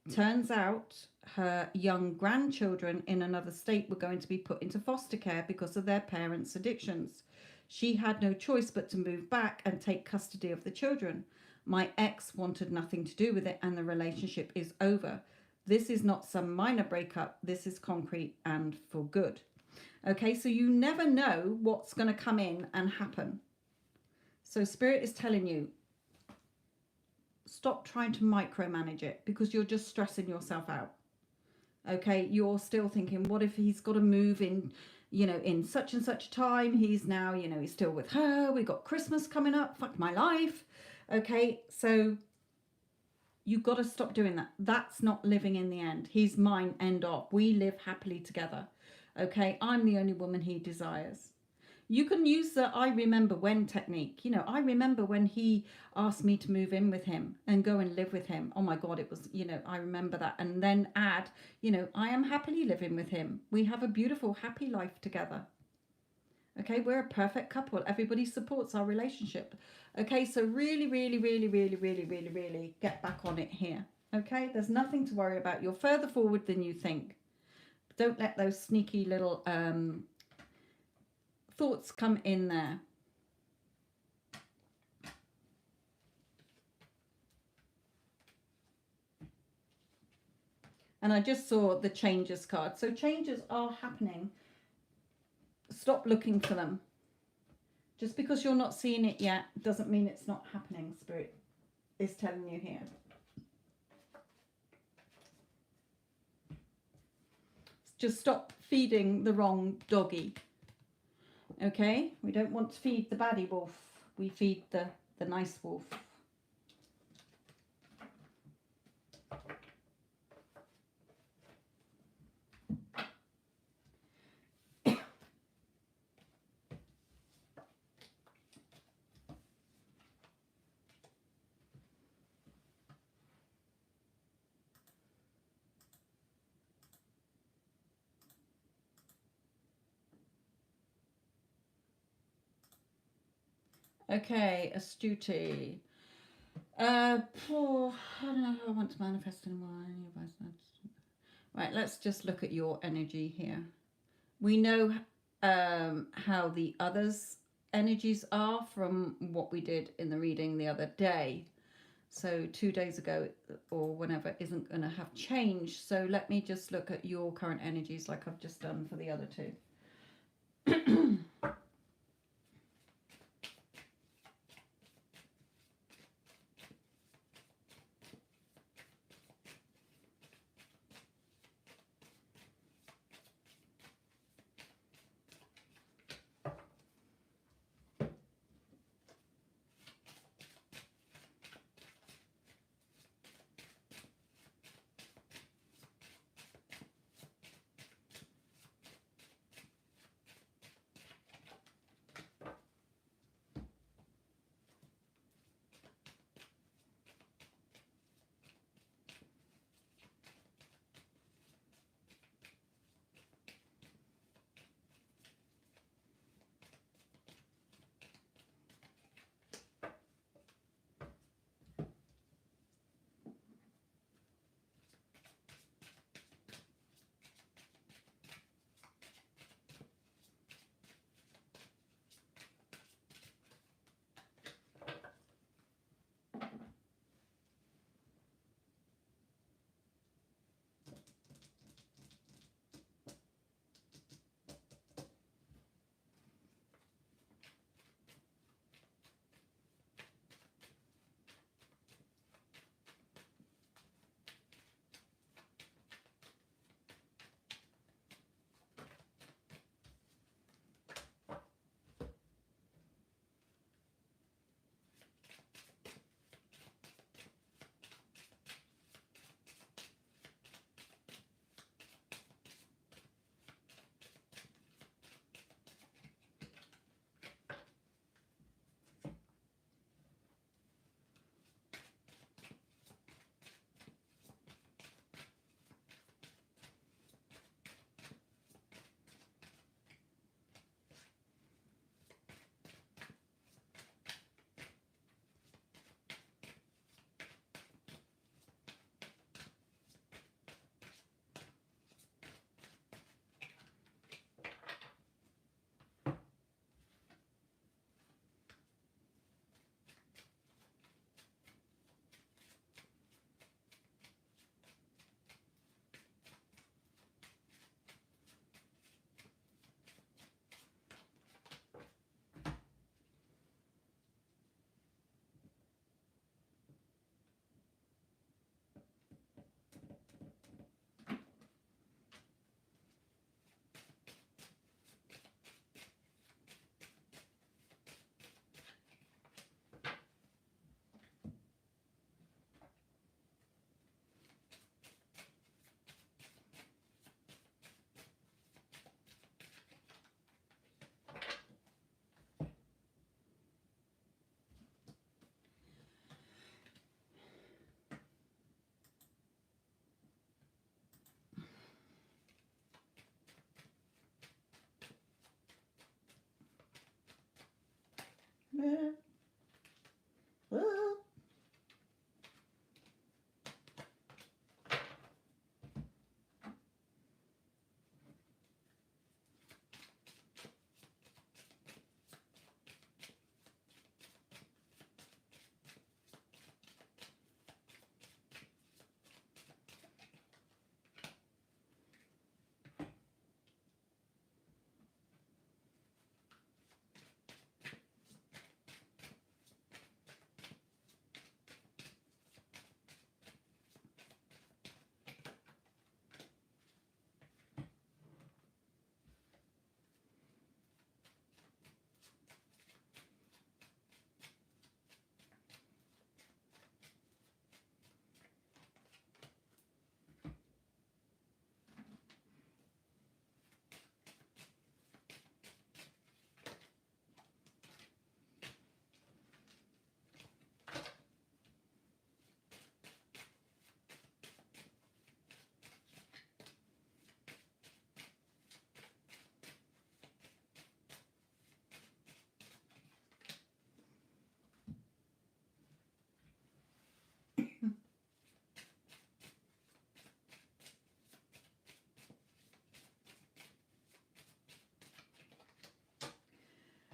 Turns out her young grandchildren in another state were going to be put into foster care because of their parents' addictions. She had no choice but to move back and take custody of the children. My ex wanted nothing to do with it, and the relationship is over. This is not some minor breakup. This is concrete and for good. Okay, so you never know what's going to come in and happen. So Spirit is telling you, stop trying to micromanage it because you're just stressing yourself out. Okay, you're still thinking, what if he's got to move in, you know, in such and such time? He's now, you know, he's still with her. We got Christmas coming up. Fuck my life. Okay, so You've got to stop doing that. That's not living in the end. He's mine, end of. We live happily together. Okay, I'm the only woman he desires. You can use the I remember when technique. You know, I remember when he asked me to move in with him and go and live with him. Oh my God, it was, you know, I remember that. And then add, you know, I am happily living with him. We have a beautiful, happy life together. Okay, we're a perfect couple. Everybody supports our relationship. Okay, so really, really, really, really, really, really, really get back on it here. Okay, there's nothing to worry about. You're further forward than you think. Don't let those sneaky little thoughts come in there. And I just saw the changes card. So changes are happening. Stop looking for them. Just because you're not seeing it yet doesn't mean it's not happening, Spirit is telling you here. Just stop feeding the wrong doggy. Okay? We don't want to feed the baddie wolf. We feed the nice wolf. Okay, Astuti. I don't know how I want to manifest anymore. Right, let's just look at your energy here. We know how the others' energies are from what we did in the reading the other day. So 2 days ago or whenever isn't going to have changed. So let me just look at your current energies like I've just done for the other two.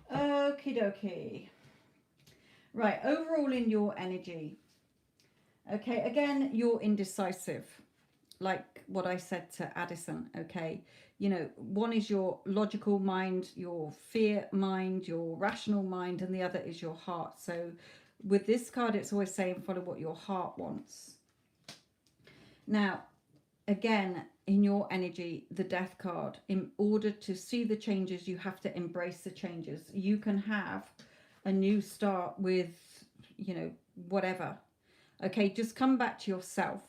Okie dokie. Right, overall in your energy. Okay, again, you're indecisive. Like what I said to Addison, okay? You know, one is your logical mind, your fear mind, your rational mind, and the other is your heart. So with this card, it's always saying follow what your heart wants. Now, again, in your energy, the death card, in order to see the changes, you have to embrace the changes. You can have a new start with, you know, whatever. Okay, just come back to yourself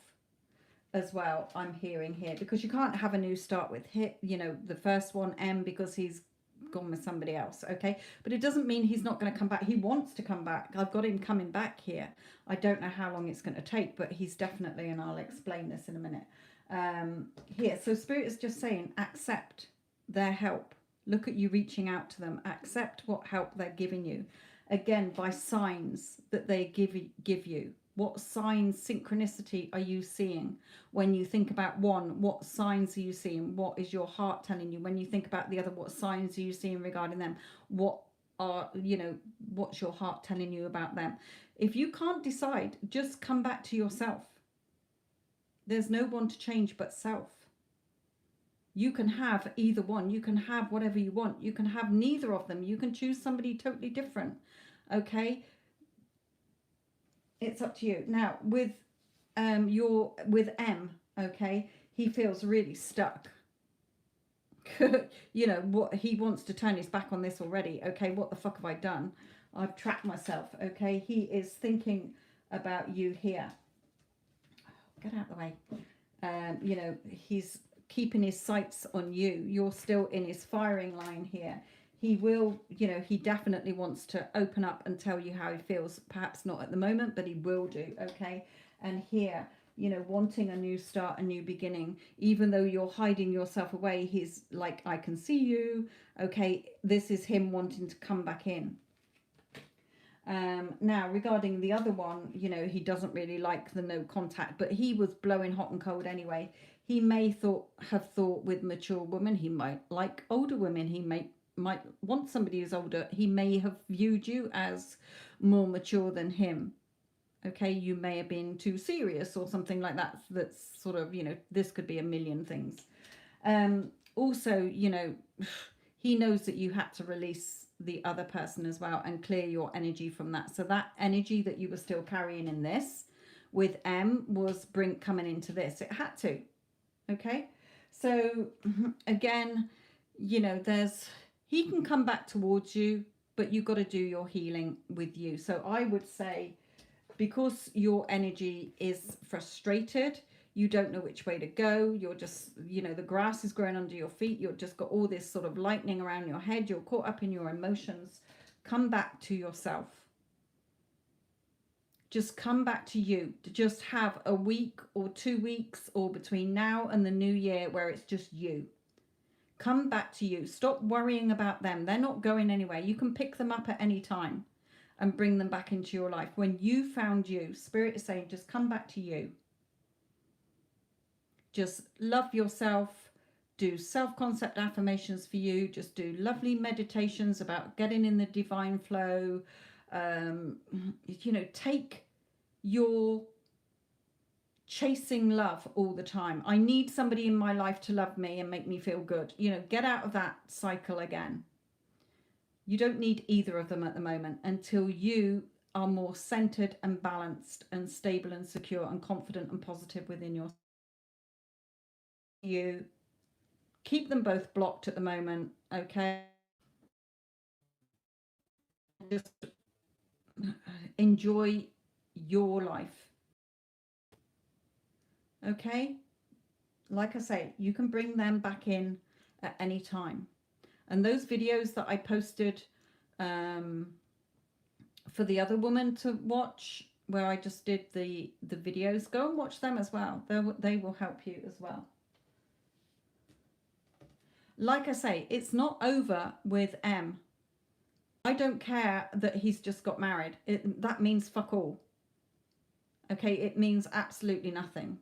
as well, I'm hearing here, because you can't have a new start with you know, the first one, M, because he's gone with somebody else. Okay, but it doesn't mean he's not going to come back. He wants to come back. I've got him coming back here. I don't know how long it's going to take, but he's definitely, and I'll explain this in a minute. Here, so Spirit is just saying accept their help. Look at you reaching out to them. Accept what help they're giving you, again, by signs that they give you. What signs, synchronicity are you seeing when you think about one? What signs are you seeing? What is your heart telling you? When you think about the other, what signs are you seeing regarding them? What are, you know, what's your heart telling you about them? If you can't decide, just come back to yourself. There's no one to change but self. You can have either one. You can have whatever you want. You can have neither of them. You can choose somebody totally different. Okay? It's up to you. Now, with with M, okay, he feels really stuck. You know, what he wants to turn his back on this already. Okay, what the fuck have I done? I've trapped myself. Okay, he is thinking about you here. Get out of the way. You know, he's keeping his sights on you. You're still in his firing line here. He will, you know, he definitely wants to open up and tell you how he feels. Perhaps not at the moment, but he will do, okay? And here, you know, wanting a new start, a new beginning, even though you're hiding yourself away, he's like, I can see you, okay? This is him wanting to come back in. Now, regarding the other one, you know, he doesn't really like the no contact, but he was blowing hot and cold anyway. He may have thought with mature women, he might like older women, he might want somebody who's older. He may have viewed you as more mature than him. Okay, you may have been too serious or something like that. That's sort of, you know, this could be a million things. Also, you know, he knows that you had to release the other person as well and clear your energy from that. So that energy that you were still carrying in this with M was coming into this. It had to. Okay, so again, you know, he can come back towards you, but you've got to do your healing with you. So I would say, because your energy is frustrated, you don't know which way to go. You're just, you know, the grass is growing under your feet. You've just got all this sort of lightning around your head. You're caught up in your emotions. Come back to yourself. Just come back to you. To just have a week or 2 weeks or between now and the new year where it's just you. Come back to you. Stop worrying about them. They're not going anywhere. You can pick them up at any time. and bring them back into your life. When you found you, Spirit is saying, just come back to you. Just love yourself. Do self-concept affirmations for you. Just do lovely meditations about getting in the divine flow. You know, take your chasing love all the time. I need somebody in my life to love me and make me feel good. You know, get out of that cycle again. You don't need either of them at the moment until you are more centered and balanced and stable and secure and confident and positive within yourself. You keep them both blocked at the moment, okay? Just enjoy your life, okay? Like I say, you can bring them back in at any time. And those videos that I posted for the other woman to watch, where I just did the videos, go and watch them as well. They will help you as well. Like I say, it's not over with M. I don't care that he's just got married. That means fuck all. Okay, it means absolutely nothing.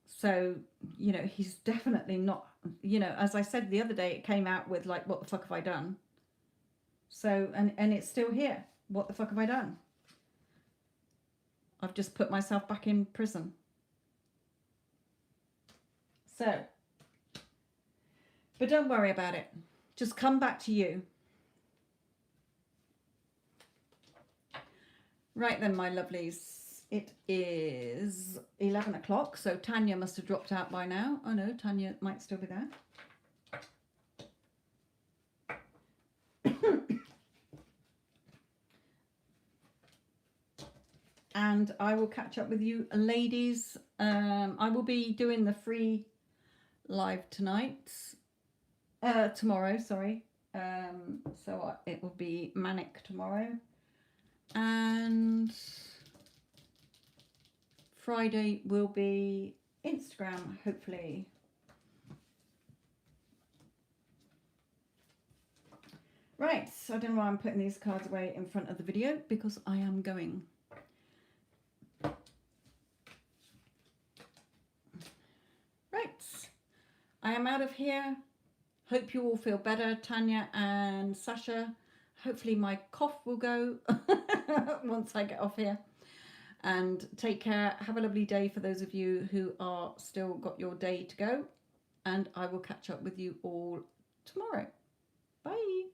So, you know, he's definitely not, you know, as I said the other day, it came out with like, what the fuck have I done? So, and it's still here. What the fuck have I done? I've just put myself back in prison. So, but don't worry about it. Just come back to you. Right then, my lovelies. It is 11 o'clock, so Tanya must have dropped out by now. Oh no, Tanya might still be there. And I will catch up with you ladies. I will be doing the free live tomorrow, sorry. So it will be manic tomorrow. And Friday will be Instagram, hopefully. Right, so I don't know why I'm putting these cards away in front of the video, because I am going. Right, I am out of here. Hope you all feel better, Tanya and Sasha. Hopefully my cough will go once I get off here. And take care. Have a lovely day for those of you who are still got your day to go. And I will catch up with you all tomorrow. Bye.